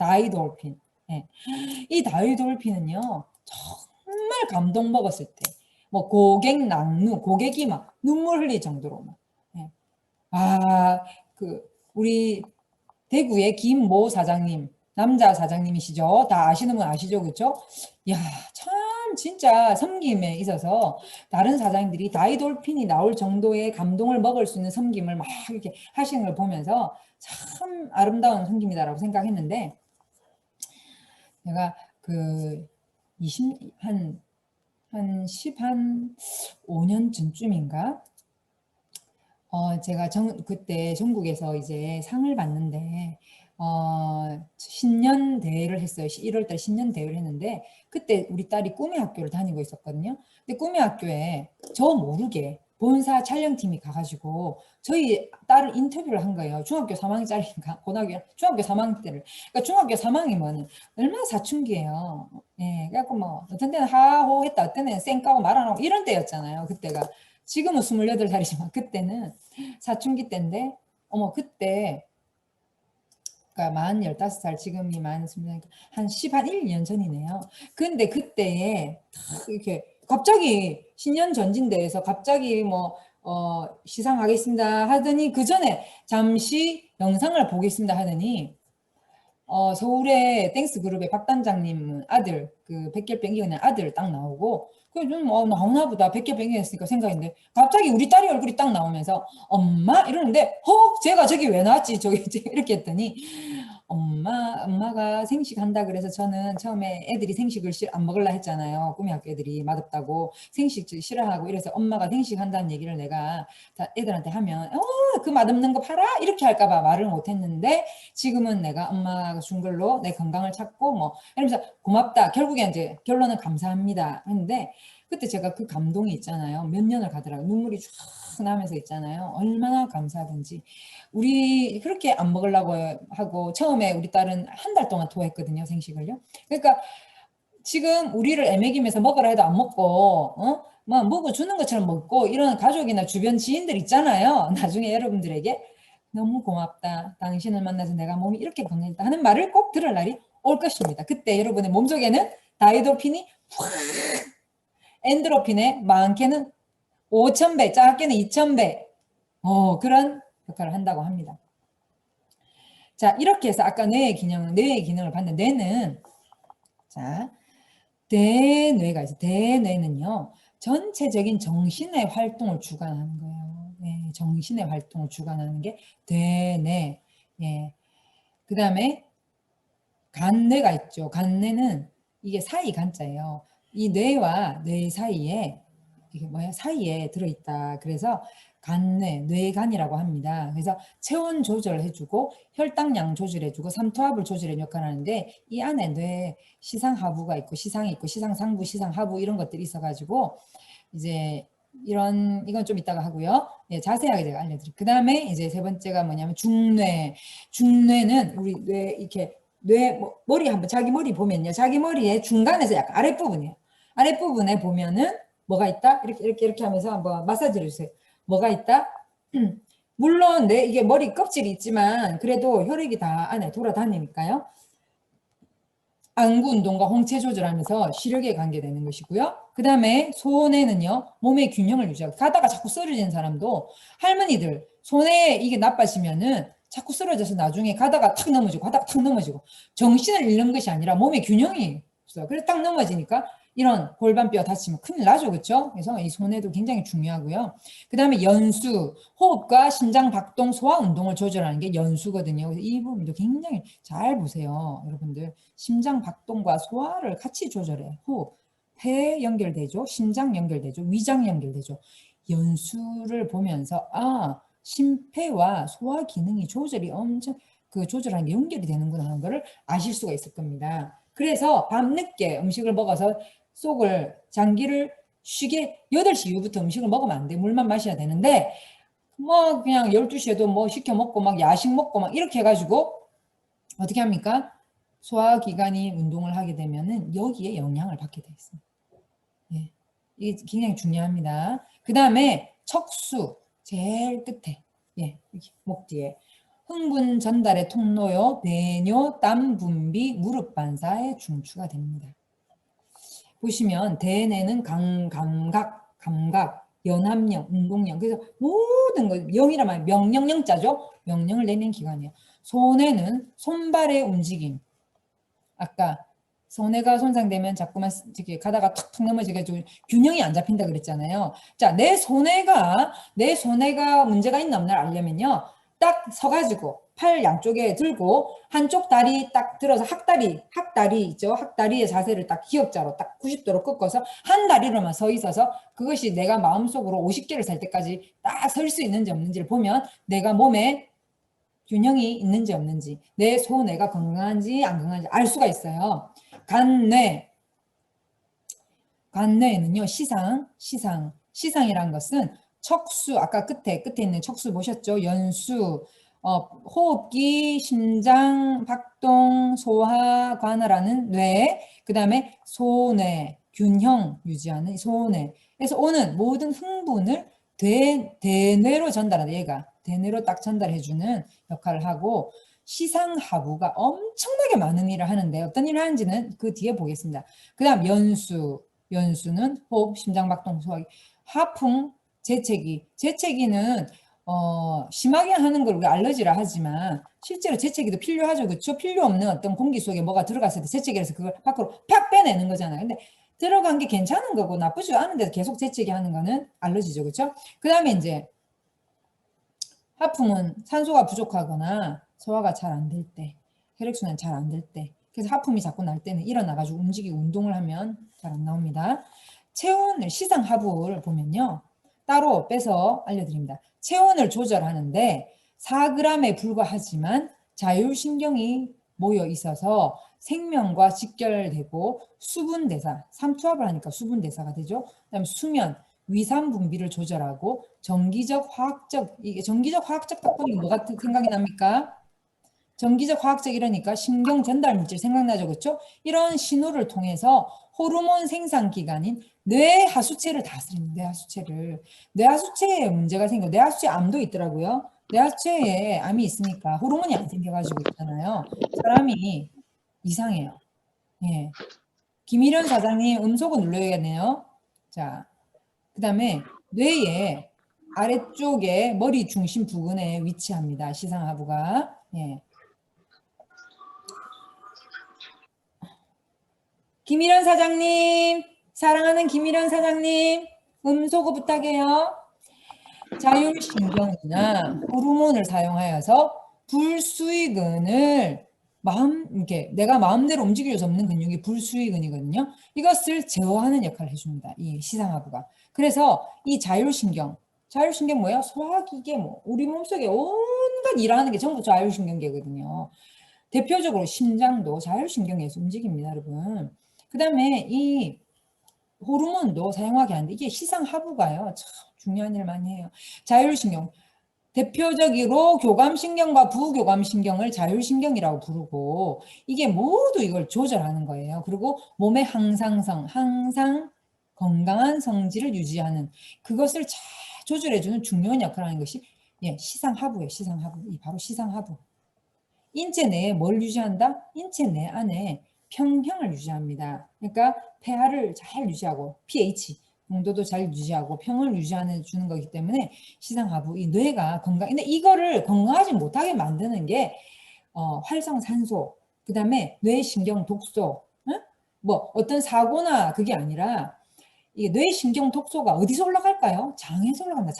예. 이 다이돌핀은요. 정말 감동 먹었을 때 뭐 고객 낭루, 고객이 막 눈물 흘릴 정도로 막. 예. 우리 대구의 김모 사장님, 남자 사장님이시죠? 다 아시는 분 아시죠? 그렇죠? 야, 참 진짜 섬김에 있어서 다른 사장님들이 다이돌핀이 나올 정도의 감동을 먹을 수 있는 섬김을 막 이렇게 하시는 걸 보면서 참 아름다운 섬김이다라고 생각했는데 내가 그 15년 전쯤인가 제가 그때 전국에서 이제 상을 받는데 신년 대회를 했어요. 1월달 신년 대회를 했는데 그때 우리 딸이 꿈의 학교를 다니고 있었거든요. 근데 꿈의 학교에 저 모르게 본사 촬영팀이 가가지고 저희 딸을 인터뷰를 한 거예요. 중학교 3학년짜리인가 중학교 3학년 때를. 그러니까 중학교 3학년이면 얼마나 사춘기예요. 예, 그래갖고 뭐 어떤 때는 하호 했다, 어떤 때는 쌩까고 말 안 하고 이런 때였잖아요. 그때가. 지금은 28살이지만 그때는 사춘기 때인데 그때 그러니까 만 15살 지금이 만 20살 한 1년 전이네요. 근데 그때에 이렇게 갑자기 신년 전진대에서 갑자기 뭐 시상하겠습니다 하더니 그 전에 잠시 영상을 보겠습니다 하더니 서울의 땡스 그룹의 박 단장님 아들 그 백혈병 이은의 아들 딱 나오고 그좀 나오나 보다 백혈병 이었으니까 생각인데 갑자기 우리 딸이 얼굴이 딱 나오면서 엄마 이러는데 제가 저기 왜 나왔지 저기 이렇게 했더니 엄마가 생식한다 그래서 저는 처음에 애들이 생식을 안 먹을라 했잖아요. 꿈의 학교 애들이 맛없다고 생식 싫어하고 이래서 엄마가 생식한다는 얘기를 내가 애들한테 하면 그 맛없는 거 팔아? 이렇게 할까 봐 말을 못 했는데 지금은 내가 엄마가 준 걸로 내 건강을 찾고 뭐 이러면서 고맙다. 결국에 이제 결론은 감사합니다 했는데 그때 제가 그 감동이 있잖아요. 몇 년을 가더라고요. 눈물이 쫙 나면서 있잖아요. 얼마나 감사하든지. 우리 그렇게 안 먹으려고 하고 처음에 우리 딸은 한 달 동안 토했거든요. 생식을요. 그러니까 지금 우리를 애먹이면서 먹으라 해도 안 먹고 막 먹어주는 것처럼 먹고 이런 가족이나 주변 지인들 있잖아요. 나중에 여러분들에게 너무 고맙다. 당신을 만나서 내가 몸이 이렇게 건강했다 하는 말을 꼭 들을 날이 올 것입니다. 그때 여러분의 몸속에는 다이도핀이 확 엔드로핀의 많게는 5,000배, 작게는 2,000배 그런 역할을 한다고 합니다. 자, 이렇게 해서 아까 뇌의 기능을 봤는데 뇌는 자, 대뇌가 있어요. 대뇌는요. 전체적인 정신의 활동을 주관하는 거예요. 네, 정신의 활동을 주관하는 게 대뇌. 예. 그 다음에 간뇌가 있죠. 간뇌는 이게 사이 간자예요. 이 뇌와 뇌 사이에 이게 뭐야? 사이에 들어있다. 그래서 간뇌, 뇌간이라고 합니다. 그래서 체온 조절을 해주고 혈당량 조절해주고 삼투압을 조절해 역할을 하는데 이 안에 뇌 시상하부가 있고 시상이 있고 시상상부, 시상하부 이런 것들이 있어가지고 이제 이건 좀 이따가 하고요. 네, 자세하게 제가 알려드릴게요. 그 다음에 이제 세 번째가 뭐냐면 중뇌. 중뇌는 우리 뇌 이렇게 머리 한번 자기 머리 보면요. 자기 머리의 중간에서 약간 아랫부분이에요. 아랫부분에 보면은 뭐가 있다? 이렇게 하면서 한번 마사지를 해주세요. 뭐가 있다? 물론 이게 머리 껍질이 있지만 그래도 혈액이 다 안에 돌아다니니까요. 안구 운동과 홍채 조절하면서 시력에 관계되는 것이고요. 그 다음에 손에는요. 몸의 균형을 유지하고 가다가 자꾸 쓰러지는 사람도 할머니들 손에 이게 나빠지면은 자꾸 쓰러져서 나중에 가다가 탁 넘어지고 정신을 잃는 것이 아니라 몸의 균형이 없어요. 그래서 딱 넘어지니까 이런 골반뼈 다치면 큰일 나죠. 그렇죠? 그래서 이 손에도 굉장히 중요하고요. 그 다음에 연수, 호흡과 심장 박동, 소화 운동을 조절하는 게 연수거든요. 그래서 이 부분도 굉장히 잘 보세요. 여러분들 심장 박동과 소화를 같이 조절해. 호흡, 폐 연결되죠. 심장 연결되죠. 위장 연결되죠. 연수를 보면서 심폐와 소화 기능이 조절이 엄청 조절하는 게 연결이 되는구나 하는 거를 아실 수가 있을 겁니다. 그래서 밤늦게 음식을 먹어서 장기를 쉬게 8시 이후부터 음식을 먹으면 안 돼. 물만 마셔야 되는데 뭐 그냥 12시에도 뭐 시켜 먹고 막 야식 먹고 막 이렇게 해가지고 어떻게 합니까? 소화기관이 운동을 하게 되면은 여기에 영향을 받게 돼 있습니다. 예. 이게 굉장히 중요합니다. 그 다음에 척수 제일 끝에 이렇게 목 뒤에 흥분 전달의 통로요, 배뇨, 땀 분비, 무릎 반사에 중추가 됩니다. 보시면 대뇌는 감각, 연합령, 운동령. 그래서 모든 거 영이라 말이에요. 명령령자죠. 명령을 내는 기관이에요. 손에는 손발의 움직임. 아까 손해가 손상되면 자꾸만 이렇게 가다가 툭툭 넘어지가지고 균형이 안 잡힌다 그랬잖아요. 자, 내 손해가 문제가 있나 없나 알려면요. 딱 서가지고 팔 양쪽에 들고 한쪽 다리 딱 들어서 학다리 있죠. 학다리의 자세를 딱 기역자로 딱 90도로 꺾어서 한 다리로만 서 있어서 그것이 내가 마음속으로 50개를 살 때까지 딱 설 수 있는지 없는지를 보면 내가 몸에 균형이 있는지 없는지 내 소뇌가 건강한지 안 건강한지 알 수가 있어요. 간뇌에는요. 시상이란 것은 척수, 아까 끝에 있는 척수 보셨죠? 연수, 호흡기, 심장, 박동, 소화, 관하라는 뇌, 그 다음에 소뇌, 균형 유지하는 소뇌. 그래서 오는 모든 흥분을 대뇌로 전달한다. 얘가 대뇌로 딱 전달해주는 역할을 하고 시상하부가 엄청나게 많은 일을 하는데 어떤 일을 하는지는 그 뒤에 보겠습니다. 그 다음 연수는 호흡, 심장박동, 소화기, 하풍, 재채기는 심하게 하는 걸 우리 알러지라 하지만 실제로 재채기도 필요하죠. 그렇죠? 필요 없는 어떤 공기 속에 뭐가 들어갔을 때 재채기를 해서 그걸 밖으로 팍 빼내는 거잖아요. 근데 들어간 게 괜찮은 거고 나쁘지 않은데도 계속 재채기 하는 거는 알러지죠. 그렇죠? 그 다음에 이제 하품은 산소가 부족하거나 소화가 잘 안 될 때, 혈액순환이 잘 안 될 때, 그래서 하품이 자꾸 날 때는 일어나가지고 움직이고 운동을 하면 잘 안 나옵니다. 체온을 시상하부를 보면요. 따로 빼서 알려드립니다. 체온을 조절하는데 4g에 불과하지만 자율신경이 모여 있어서 생명과 직결되고 수분대사, 삼투압을 하니까 수분대사가 되죠. 그다음에 수면, 위산 분비를 조절하고 정기적 화학적, 이게 정기적 화학적 딱 보니 뭐가 생각이 납니까? 정기적 화학적 이러니까 신경 전달 물질 생각나죠, 그렇죠? 이런 신호를 통해서 호르몬 생산 기관인 뇌하수체를 다스립니다. 뇌하수체에 문제가 생겨. 뇌하수체에 암도 있더라고요. 뇌하수체에 암이 있으니까 호르몬이 안 생겨가지고 있잖아요. 사람이 이상해요. 예. 김일현 사장님 음소거 눌러야겠네요. 자, 그다음에 뇌의 아래쪽에 머리 중심 부근에 위치합니다. 시상하부가. 예. 김일현 사장님, 사랑하는 김일현 사장님, 음소거 부탁해요. 자율신경이나 호르몬을 사용하여서 불수의근을 이렇게 내가 마음대로 움직일 수 없는 근육이 불수의근이거든요. 이것을 제어하는 역할을 해줍니다. 이 시상하부가. 그래서 이 자율신경 뭐예요? 소화기계 우리 몸속에 온갖 일하는 게 전부 자율신경계거든요. 대표적으로 심장도 자율신경에서 움직입니다, 여러분. 그 다음에 이 호르몬도 사용하게 하는데 이게 시상하부가요. 참 중요한 일을 많이 해요. 자율신경. 대표적으로 교감신경과 부교감신경을 자율신경이라고 부르고 이게 모두 이걸 조절하는 거예요. 그리고 몸의 항상 건강한 성질을 유지하는 그것을 잘 조절해주는 중요한 역할을 하는 것이 시상하부예요. 시상하부. 이 바로 시상하부. 인체 내에 뭘 유지한다? 인체 내 안에 평형을 유지합니다. 그러니까 pH를 잘 유지하고 pH 농도도 잘 유지하고 평을 유지하는 주는 거기 때문에 시상하부 이 뇌가 건강. 근데 이거를 건강하지 못하게 만드는 게 활성산소, 그다음에 뇌신경 독소, 응? 뭐 어떤 사고나 그게 아니라 이게 뇌신경 독소가 어디서 올라갈까요? 장에서 올라간다.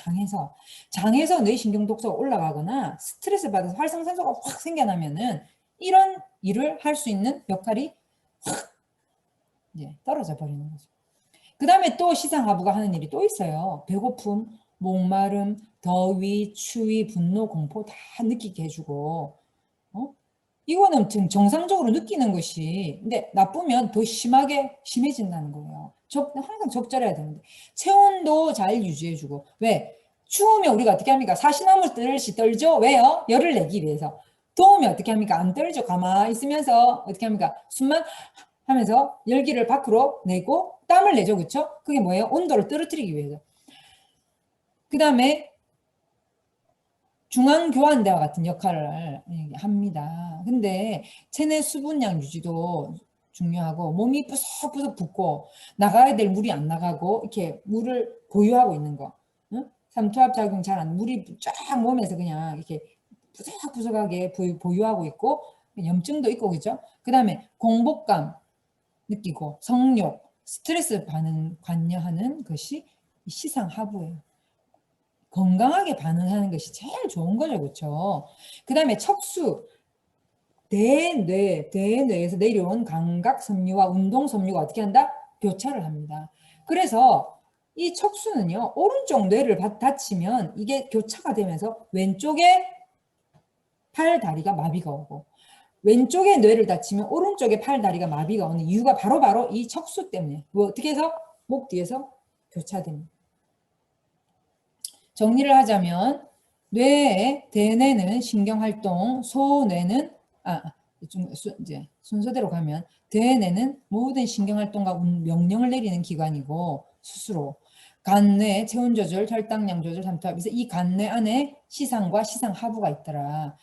장에서 뇌신경 독소가 올라가거나 스트레스 받아서 활성산소가 확 생겨나면은 이런 일을 할 수 있는 역할이 확 떨어져 버리는 거죠. 그 다음에 또 시상하부가 하는 일이 또 있어요. 배고픔, 목마름, 더위, 추위, 분노, 공포 다 느끼게 해주고 이거는 정상적으로 느끼는 것이 근데 나쁘면 더 심해진다는 거예요. 항상 적절해야 되는데 체온도 잘 유지해주고 왜? 추우면 우리가 어떻게 합니까? 사시나무 떨듯이 떨죠? 왜요? 열을 내기 위해서. 더우면 어떻게 합니까? 안 떨죠. 가만히 있으면서 어떻게 합니까? 숨만 하면서 열기를 밖으로 내고 땀을 내죠. 그렇죠? 그게 뭐예요? 온도를 떨어뜨리기 위해서. 그 다음에 중앙교환대와 같은 역할을 합니다. 근데 체내 수분량 유지도 중요하고 몸이 부석부석 붓고 나가야 될 물이 안 나가고 이렇게 물을 보유하고 있는 거. 응? 삼투압 작용 잘 안 물이 쫙 몸에서 그냥 이렇게 부석부석하게 보유하고 있고 염증도 있고 그죠? 그 다음에 공복감 느끼고 성욕, 스트레스 관여하는 것이 시상하부예요. 건강하게 반응하는 것이 제일 좋은 거죠. 그렇죠? 그 다음에 척수, 대뇌에서 내려온 감각섬유와 운동섬유가 어떻게 한다? 교차를 합니다. 그래서 이 척수는요. 오른쪽 뇌를 다치면 이게 교차가 되면서 왼쪽에 팔, 다리가 마비가 오고 왼쪽에 뇌를 다치면 오른쪽에 팔, 다리가 마비가 오는 이유가 바로 이 척수 때문에 어떻게 해서? 목 뒤에서 교차됩니다. 정리를 하자면 뇌의 대뇌는 신경활동, 소뇌는 이제 순서대로 가면 대뇌는 모든 신경활동과 명령을 내리는 기관이고 스스로 간뇌, 체온 조절, 혈당량 조절, 삼투압. 그래서 이 간뇌 안에 시상과 시상하부가 있더라.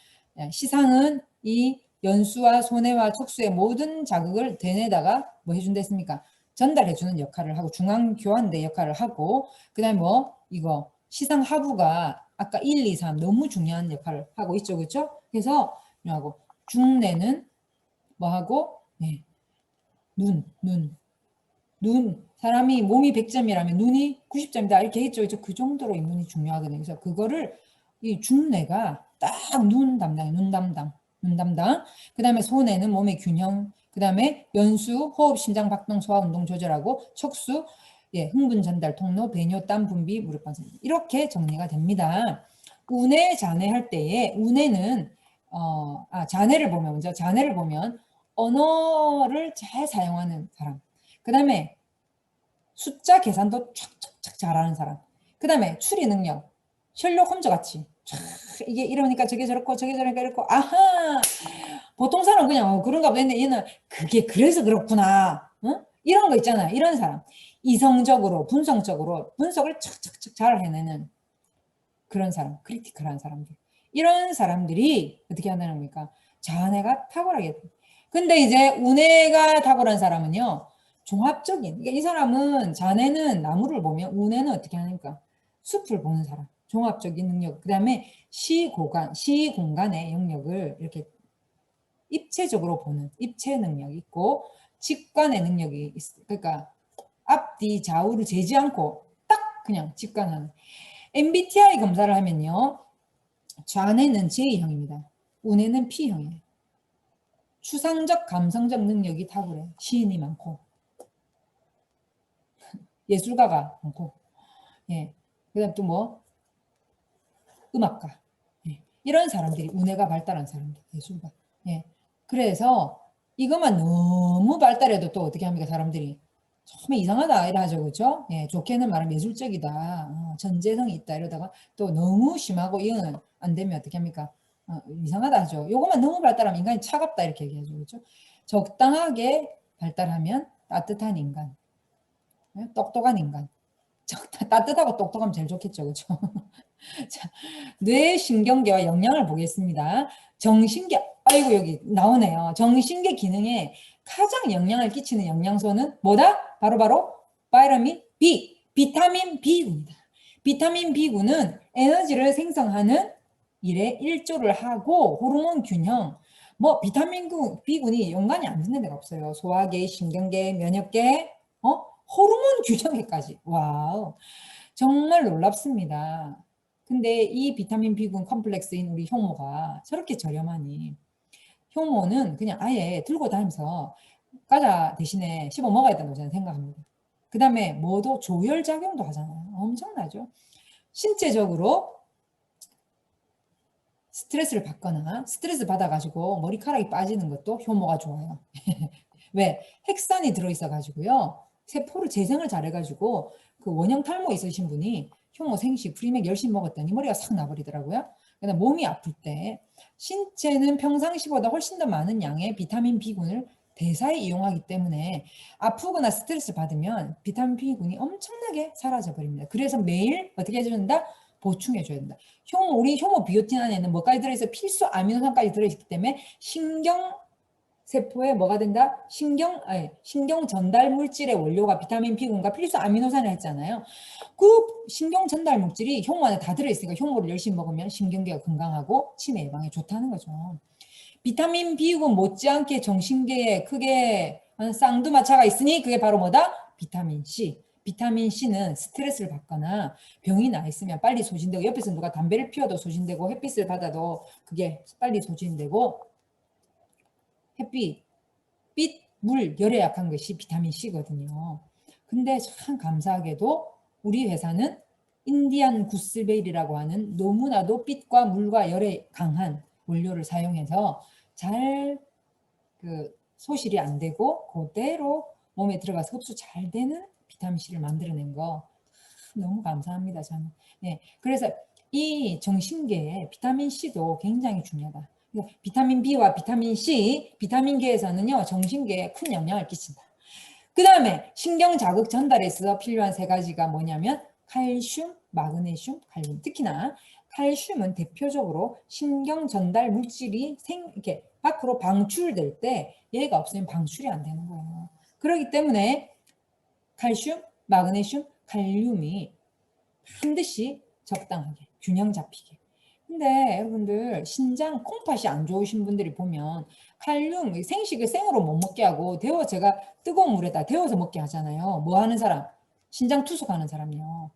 시상은 이 연수와 소뇌와 척수의 모든 자극을 대뇌에다가 뭐 해준다 했습니까? 전달해주는 역할을 하고 중앙교환대 역할을 하고 그다음에 이거 시상하부가 아까 1, 2, 3 너무 중요한 역할을 하고 있죠. 그렇죠? 그래서 하고 중뇌는 뭐하고 눈 사람이 몸이 100점이라면 눈이 90점이다 이렇게 했죠. 그 정도로 인문이 중요하거든요. 그래서 그거를 이 중뇌가 딱 눈 담당. 그 다음에 소뇌는 몸의 균형, 그 다음에 연수, 호흡, 심장 박동, 소화, 운동 조절하고 척수, 흥분 전달 통로, 배뇨, 땀 분비, 무릎 반성 이렇게 정리가 됩니다. 운해, 잔해 할 때에 운해는 잔해를 보면 언어를 잘 사용하는 사람. 그 다음에 숫자 계산도 촥촥촥 잘하는 사람. 그 다음에 추리 능력. 셜록 홈즈 같이. 촥 이게 이러니까 저게 저렇고 저게 저러니까 이렇고 아하 보통 사람 그냥 그런가 보다 했는데 얘는 그게 그래서 그렇구나. 응? 이런 거 있잖아요. 이런 사람. 이성적으로 분석적으로 분석을 척척척 잘 해내는 그런 사람. 크리티컬한 사람들. 이런 사람들이 어떻게 한다는 겁니까? 자아내가 탁월하게. 근데 이제 운해가 탁월한 사람은요. 종합적인. 그러니까 이 사람은 자아내는 나무를 보면 운해는 어떻게 하니까? 숲을 보는 사람. 종합적인 능력. 그 다음에 시공간의 영역을 이렇게 입체적으로 보는 입체 능력이 있고 직관의 능력이 있어. 그러니까 앞뒤 좌우를 재지 않고 딱 그냥 직관하는. MBTI 검사를 하면요. 좌뇌는 J형입니다. 우뇌는 P형이에요. 추상적 감성적 능력이 탁월해. 시인이 많고 예술가가 많고 예. 그다음 또 뭐 음악가 예. 이런 사람들이 우뇌가 발달한 사람들 예술가 예. 그래서 이것만 너무 발달해도 또 어떻게 합니까 사람들이 정말 이상하다 이러죠 그렇죠? 예, 좋게는 말하면 예술적이다 전재성이 있다 이러다가 또 너무 심하고 이거는 안 되면 어떻게 합니까? 이상하다 하죠. 요것만 너무 발달하면 인간이 차갑다 이렇게 얘기하죠 그렇죠? 적당하게 발달하면 따뜻한 인간 예? 똑똑한 인간 따뜻하고 똑똑하면 제일 좋겠죠 그렇죠? 자, 뇌신경계와 영양을 보겠습니다. 정신계, 아이고 여기 나오네요. 정신계 기능에 가장 영향을 끼치는 영양소는 뭐다? 바로바로 바이타민 B, 비타민 B군이다. 비타민 B군은 에너지를 생성하는 일에 일조를 하고 호르몬 균형, 뭐 비타민 B군이 연관이 안 되는 데가 없어요. 소화계, 신경계, 면역계, 호르몬 균형에까지. 와우, 정말 놀랍습니다. 근데 이 비타민 B군 컴플렉스인 우리 효모가 저렇게 저렴하니 효모는 그냥 아예 들고 다니면서 과자 대신에 씹어 먹어야 된다고 저는 생각합니다. 그 다음에 뭐도 조혈작용도 하잖아요. 엄청나죠. 신체적으로 스트레스를 받거나 스트레스 받아가지고 머리카락이 빠지는 것도 효모가 좋아요. 왜? 핵산이 들어있어 가지고요. 세포를 재생을 잘해가지고 그 원형 탈모 있으신 분이 효모 생식 프리맥 열심히 먹었더니 머리가 싹 나버리더라고요. 그다음 몸이 아플 때 신체는 평상시보다 훨씬 더 많은 양의 비타민 B군을 대사에 이용하기 때문에 아프거나 스트레스 받으면 비타민 B군이 엄청나게 사라져 버립니다. 그래서 매일 어떻게 해줘야 된다? 보충해 줘야 된다. 우리 효모 비오틴 안에는 뭐까지 들어있어? 필수 아미노산까지 들어있기 때문에 신경 세포에 뭐가 된다? 신경 전달 물질의 원료가 비타민 B군과 필수 아미노산을 했잖아요. 그 신경 전달 물질이 효모 안에 다 들어있으니까 효모를 열심히 먹으면 신경계가 건강하고 치매 예방에 좋다는 거죠. 비타민 B군 못지않게 정신계에 크게 쌍두마차가 있으니 그게 바로 뭐다? 비타민 C. 비타민 C는 스트레스를 받거나 병이 나 있으면 빨리 소진되고 옆에서 누가 담배를 피워도 소진되고 햇빛을 받아도 그게 빨리 소진되고 햇빛, 빛, 물, 열에 약한 것이 비타민 C거든요. 근데 참 감사하게도 우리 회사는 인디안 구스베일이라고 하는 너무나도 빛과 물과 열에 강한 원료를 사용해서 잘 소실이 안 되고 그대로 몸에 들어가서 흡수 잘 되는 비타민 C를 만들어낸 거 너무 감사합니다. 저는. 네, 그래서 이 정신계에 비타민 C도 굉장히 중요하다. 비타민 B와 비타민 C, 비타민계에서는요 정신계에 큰 영향을 끼친다. 그 다음에 신경 자극 전달에 있어서 필요한 세 가지가 뭐냐면 칼슘, 마그네슘, 칼륨. 특히나 칼슘은 대표적으로 신경 전달 물질이 이렇게 밖으로 방출될 때 얘가 없으면 방출이 안 되는 거예요. 그렇기 때문에 칼슘, 마그네슘, 칼륨이 반드시 적당하게 균형 잡히게. 근데 여러분들 신장 콩팥이 안 좋으신 분들이 보면 칼륨 생식을 생으로 못 먹게 하고 제가 뜨거운 물에다 데워서 먹게 하잖아요. 뭐 하는 사람? 신장 투숙하는 사람이요.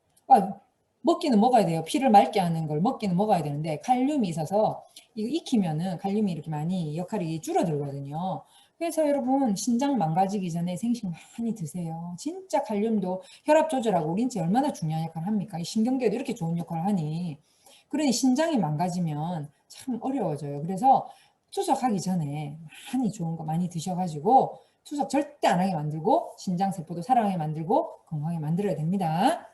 먹기는 먹어야 돼요. 피를 맑게 하는 걸 먹기는 먹어야 되는데 칼륨이 있어서 이거 익히면은 칼륨이 이렇게 많이 역할이 줄어들거든요. 그래서 여러분 신장 망가지기 전에 생식 많이 드세요. 진짜 칼륨도 혈압 조절하고 우리 인체 얼마나 중요한 역할을 합니까? 이 신경계도 이렇게 좋은 역할을 하니. 그러니 신장이 망가지면 참 어려워져요. 그래서 투석하기 전에 많이 좋은 거 많이 드셔가지고 투석 절대 안 하게 만들고 신장세포도 살아나게 만들고 건강하게 만들어야 됩니다.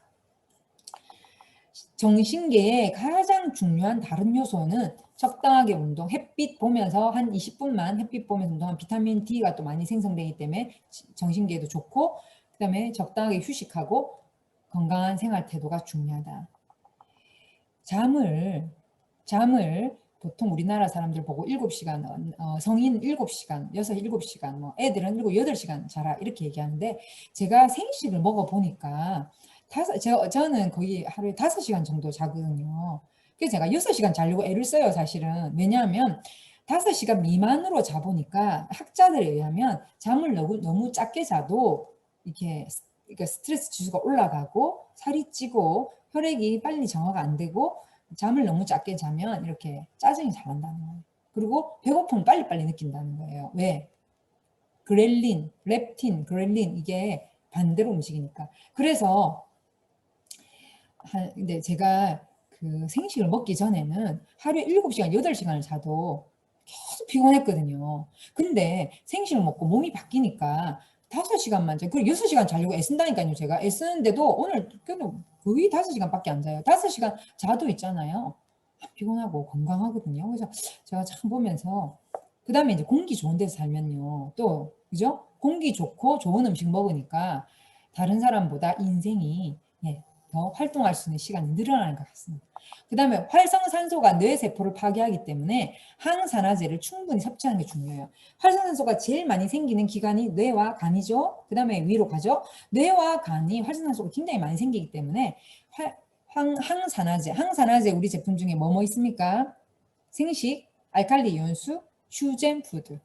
정신계의 가장 중요한 다른 요소는 적당하게 운동, 햇빛 보면서 한 20분만 햇빛 보면서 운동하면 비타민 D가 또 많이 생성되기 때문에 정신계에도 좋고, 그 다음에 적당하게 휴식하고 건강한 생활 태도가 중요하다. 잠을 보통 우리나라 사람들 보고 7시간, 성인 7시간, 6, 7시간, 뭐 애들은 7, 8시간 자라 이렇게 얘기하는데, 제가 생식을 먹어보니까 저는 거의 하루에 5시간 정도 자거든요. 그래서 제가 6시간 자려고 애를 써요, 사실은. 왜냐하면 5시간 미만으로 자보니까 학자들에 의하면 잠을 너무 작게 자도 이렇게 그러니까 스트레스 지수가 올라가고 살이 찌고 혈액이 빨리 정화가 안 되고, 잠을 너무 작게 자면 이렇게 짜증이 잘 난다는 거예요. 그리고 배고픔을 빨리빨리 느낀다는 거예요. 왜? 그렐린, 렙틴, 그렐린 이게 반대로 움직이니까. 그래서 근데 제가 그 생식을 먹기 전에는 하루에 7시간, 8시간을 자도 계속 피곤했거든요. 근데 생식을 먹고 몸이 바뀌니까 5시간만 자. 그리고 6시간 자려고 애쓴다니까요. 제가 애쓰는데도 오늘 거의 5시간밖에 안 자요. 5시간 자도 있잖아요. 피곤하고 건강하거든요. 그래서 제가 참 보면서, 그 다음에 이제 공기 좋은 데서 살면요. 또, 그죠? 공기 좋고 좋은 음식 먹으니까 다른 사람보다 인생이 더 활동할 수 있는 시간이 늘어나는 것 같습니다. 그 다음에 활성산소가 뇌세포를 파괴하기 때문에 항산화제를 충분히 섭취하는 게 중요해요. 활성산소가 제일 많이 생기는 기관이 뇌와 간이죠. 그 다음에 위로 가죠. 뇌와 간이 활성산소가 굉장히 많이 생기기 때문에 항산화제 우리 제품 중에 뭐 있습니까? 생식, 알칼리 이온수, 휴젠푸드.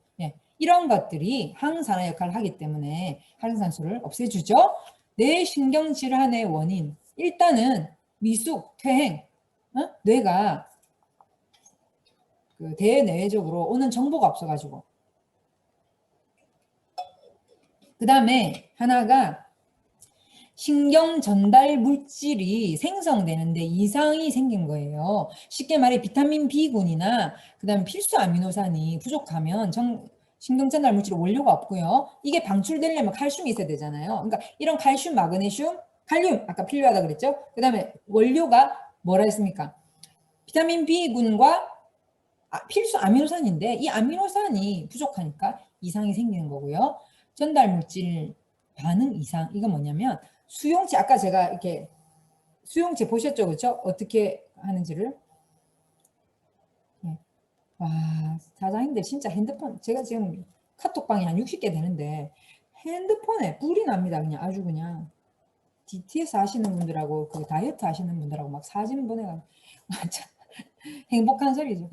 이런 것들이 항산화 역할을 하기 때문에 활성산소를 없애주죠. 뇌신경질환의 원인, 일단은 미숙, 퇴행, 뇌가 그 대뇌적으로 오는 정보가 없어가지고, 그 다음에 하나가 신경 전달 물질이 생성되는데 이상이 생긴 거예요. 쉽게 말해 비타민 B군이나 그 다음에 필수 아미노산이 부족하면 신경 전달 물질 원료가 없고요. 이게 방출되려면 칼슘이 있어야 되잖아요. 그러니까 이런 칼슘, 마그네슘, 칼륨 아까 필요하다 그랬죠. 그 다음에 원료가 뭐라 했습니까? 비타민 B군과 필수 아미노산인데 이 아미노산이 부족하니까 이상이 생기는 거고요. 전달 물질 반응 이상, 이건 뭐냐면 수용체, 아까 제가 이렇게 수용체 보셨죠, 그렇죠? 어떻게 하는지를. 와, 사장님들 진짜 핸드폰, 제가 지금 카톡방이 한 60개 되는데 핸드폰에 불이 납니다. 그냥 아주 그냥 DTS 하시는 분들하고 그 다이어트 하시는 분들하고 막 사진 보내가 행복한 소리죠.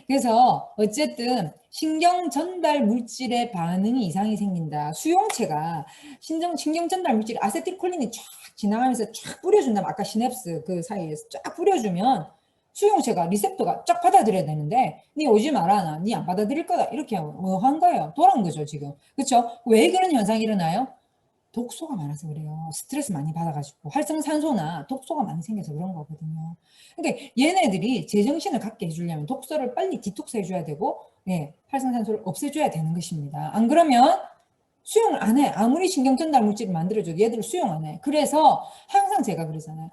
그래서 어쨌든 신경 전달 물질의 반응이 이상이 생긴다. 수용체가 신경 전달 물질 아세틸콜린이 쫙 지나가면서 쫙 뿌려준다면, 아까 시냅스 그 사이에서 쫙 뿌려주면 수용체가 리셉터가 쫙 받아들여야 되는데 니 오지 마라, 니 안 받아들일 거다, 이렇게 한 거예요. 돌아온 거죠 지금. 그렇죠? 왜 그런 현상이 일어나요? 독소가 많아서 그래요. 스트레스 많이 받아가지고 활성산소나 독소가 많이 생겨서 그런 거거든요. 그러니까 얘네들이 제정신을 갖게 해주려면 독소를 빨리 디톡스 해줘야 되고, 활성산소를 없애줘야 되는 것입니다. 안 그러면 수용을 안 해. 아무리 신경전달 물질을 만들어줘도 얘들을 수용 안 해. 그래서 항상 제가 그러잖아요.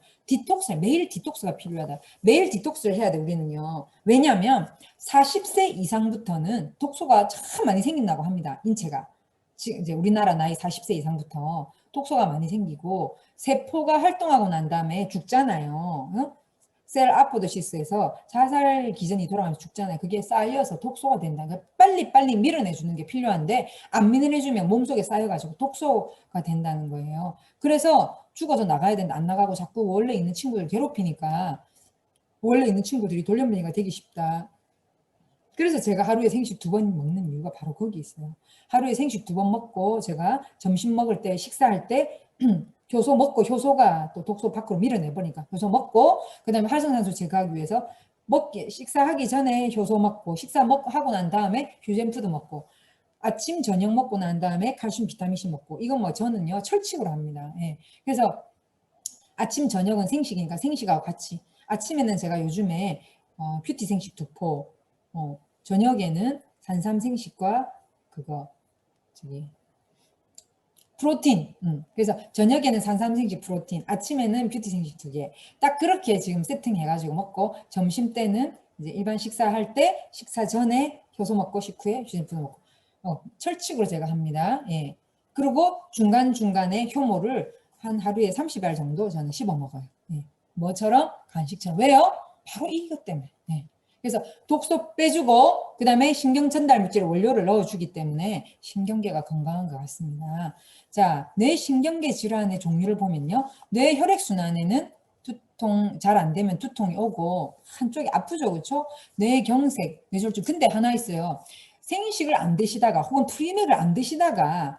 매일 디톡스가 필요하다. 매일 디톡스를 해야 돼, 우리는요. 왜냐하면 40세 이상부터는 독소가 참 많이 생긴다고 합니다. 인체가. 지금 이제 우리나라 나이 40세 이상부터 독소가 많이 생기고 세포가 활동하고 난 다음에 죽잖아요. 셀 아포도시스에서 자살 기전이 돌아가면서 죽잖아요. 그게 쌓여서 독소가 된다. 그러니까 빨리 밀어내주는 게 필요한데 안 밀어내주면 몸속에 쌓여가지고 독소가 된다는 거예요. 그래서 죽어서 나가야 된다. 안 나가고 자꾸 원래 있는 친구들 괴롭히니까 원래 있는 친구들이 돌려보니까 되기 쉽다. 그래서 제가 하루에 생식 2번 먹는 이유가 바로 거기 있어요. 하루에 생식 2번 먹고 제가 점심 먹을 때, 식사할 때 효소 먹고, 효소가 또 독소 밖으로 밀어내버리니까 효소 먹고, 그 다음에 활성산소 제거하기 위해서 식사하기 전에 효소 먹고, 하고 난 다음에 휴젠푸드 먹고, 아침 저녁 먹고 난 다음에 칼슘 비타민C 먹고, 이건 뭐 저는요 철칙으로 합니다. 그래서 아침 저녁은 생식이니까 생식하고 같이, 아침에는 제가 요즘에 뷰티 생식 2포, 저녁에는 산삼생식과 그거 저기 프로틴. 그래서 저녁에는 산삼생식 프로틴, 아침에는 뷰티생식 2개. 딱 그렇게 지금 세팅해가지고 먹고 점심 때는 이제 일반 식사할 때 식사 전에 효소 먹고 식후에 휴진푸드 먹고 철칙으로 제가 합니다. 예. 그리고 중간중간에 효모를 한 하루에 30알 정도 저는 씹어 먹어요. 예. 뭐처럼? 간식처럼. 왜요? 바로 이것 때문에. 예. 그래서 독소 빼주고 그다음에 신경 전달 물질 원료를 넣어주기 때문에 신경계가 건강한 것 같습니다. 자, 뇌 신경계 질환의 종류를 보면요. 뇌 혈액순환에는 두통 잘 안 되면 두통이 오고 한쪽이 아프죠. 그렇죠? 뇌경색, 뇌졸중. 근데 하나 있어요. 생식을 안 드시다가 혹은 프리맥을 안 드시다가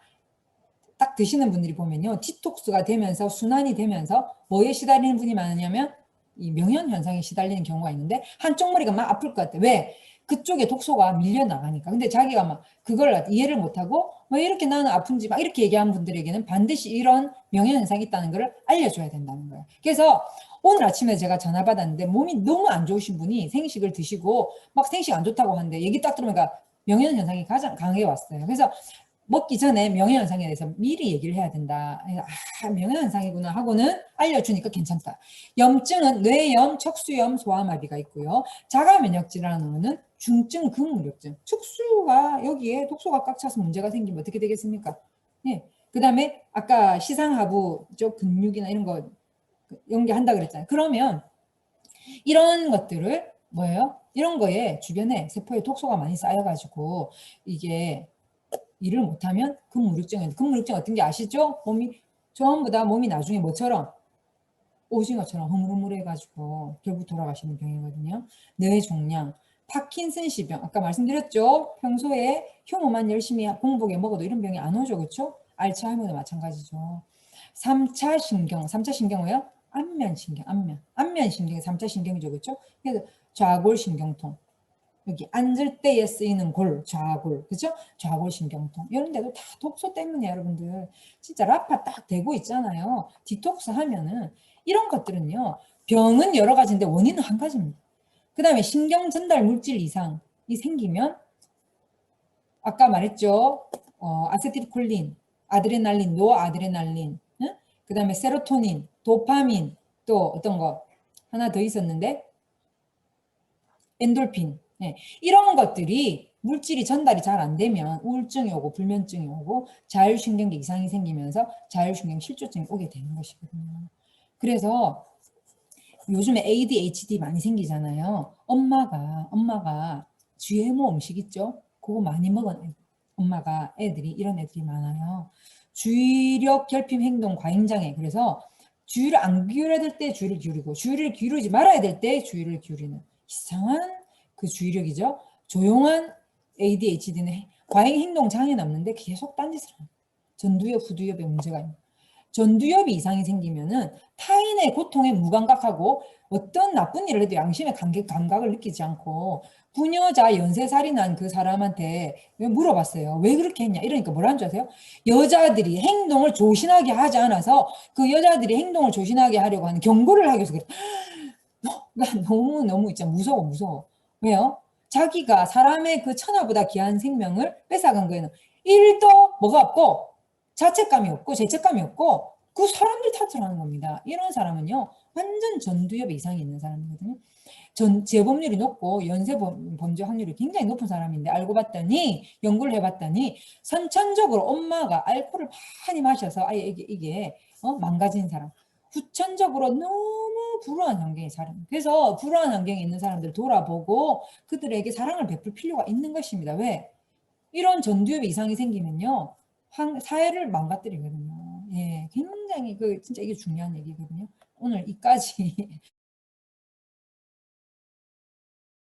딱 드시는 분들이 보면요. 디톡스가 되면서 순환이 되면서 뭐에 시달리는 분이 많으냐면 이 명현 현상에 시달리는 경우가 있는데 한쪽 머리가 막 아플 것 같아. 왜? 그쪽에 독소가 밀려 나가니까. 근데 자기가 막 그걸 이해를 못하고 왜 이렇게 나는 아픈지 막 이렇게 얘기하는 분들에게는 반드시 이런 명현 현상이 있다는 걸 알려줘야 된다는 거예요. 그래서 오늘 아침에 제가 전화 받았는데 몸이 너무 안 좋으신 분이 생식을 드시고 막 생식 안 좋다고 하는데 얘기 딱 들으니까 명현 현상이 가장 강하게 왔어요. 그래서 먹기 전에 명예현상에 대해서 미리 얘기를 해야 된다. 명예현상이구나 하고는 알려주니까 괜찮다. 염증은 뇌염, 척수염, 소아마비가 있고요. 자가면역질환으로는 중증 근무력증. 척수가 여기에 독소가 꽉 차서 문제가 생기면 어떻게 되겠습니까? 예. 그 다음에 아까 시상하부 쪽 근육이나 이런 거 연계한다 그랬잖아요. 그러면 이런 것들을 뭐예요? 이런 거에 주변에 세포에 독소가 많이 쌓여가지고 이게 일을 못하면 근무력증 어떤 게 아시죠? 몸이 전부 다 몸이 나중에 뭐처럼 오징어처럼 흐물흐물해가지고 결국 돌아가시는 병이거든요. 뇌종양, 파킨슨시병 아까 말씀드렸죠. 평소에 효모만 열심히 공복에 먹어도 이런 병이 안 오죠, 그렇죠? 알츠하이머도 마찬가지죠. 3차 신경, 3차 신경은요? 안면신경, 안면신경이 3차 신경이죠, 그렇죠? 그래서 좌골신경통. 여기 앉을 때에 쓰이는 골, 좌골, 그죠? 좌골신경통. 이런 데도 다 독소 때문에 여러분들 진짜 라파 딱 되고 있잖아요. 디톡스 하면은 이런 것들은요. 병은 여러 가지인데 원인은 한 가지입니다. 그 다음에 신경 전달 물질 이상이 생기면 아까 말했죠. 아세틸콜린, 아드레날린, 노아드레날린, 응? 그 다음에 세로토닌, 도파민, 또 어떤 거 하나 더 있었는데 엔돌핀. 네. 이런 것들이 물질이 전달이 잘 안 되면 우울증이 오고 불면증이 오고 자율신경계 이상이 생기면서 자율신경 실조증이 오게 되는 것이거든요. 그래서 요즘에 ADHD 많이 생기잖아요. 엄마가 GMO 음식 있죠? 그거 많이 먹은 엄마가 이런 애들이 많아요. 주의력 결핍 행동 과잉장애. 그래서 주의를 안 기울여야 될 때 주의를 기울이고 주의를 기울이지 말아야 될 때 주의를 기울이는 이상한 그 주의력이죠. 조용한 ADHD는 과잉 행동 장애는 없는데 계속 딴짓을 합니다. 전두엽, 후두엽에 문제가 있는. 전두엽이 이상이 생기면은 타인의 고통에 무감각하고 어떤 나쁜 일을 해도 양심의 감각을 느끼지 않고 부녀자 연쇄살이 난 그 사람한테 물어봤어요. 왜 그렇게 했냐? 이러니까 뭐라는 줄 아세요? 여자들이 행동을 조신하게 하지 않아서 그 여자들이 행동을 조신하게 하려고 하는 경고를 하기 위해서 그래. 나 너무 진짜 무서워. 왜요? 자기가 사람의 그 천하보다 귀한 생명을 뺏어간 거에는 1도 뭐가 없고 자책감이 없고 죄책감이 없고 그 사람들 탓을 하는 겁니다. 이런 사람은요. 완전 전두엽 이상이 있는 사람이거든요. 재범률이 높고 연쇄 범죄 확률이 굉장히 높은 사람인데 알고 봤더니 연구를 해봤더니 선천적으로 엄마가 알코올을 많이 마셔서 아예 이게 망가진 사람. 후천적으로 너무 불우한 환경에 사람. 그래서 불우한 환경에 있는 사람들 돌아보고 그들에게 사랑을 베풀 필요가 있는 것입니다. 왜? 이런 전두엽 이상이 생기면요. 사회를 망가뜨리거든요. 예, 굉장히 진짜 이게 중요한 얘기거든요. 오늘 이까지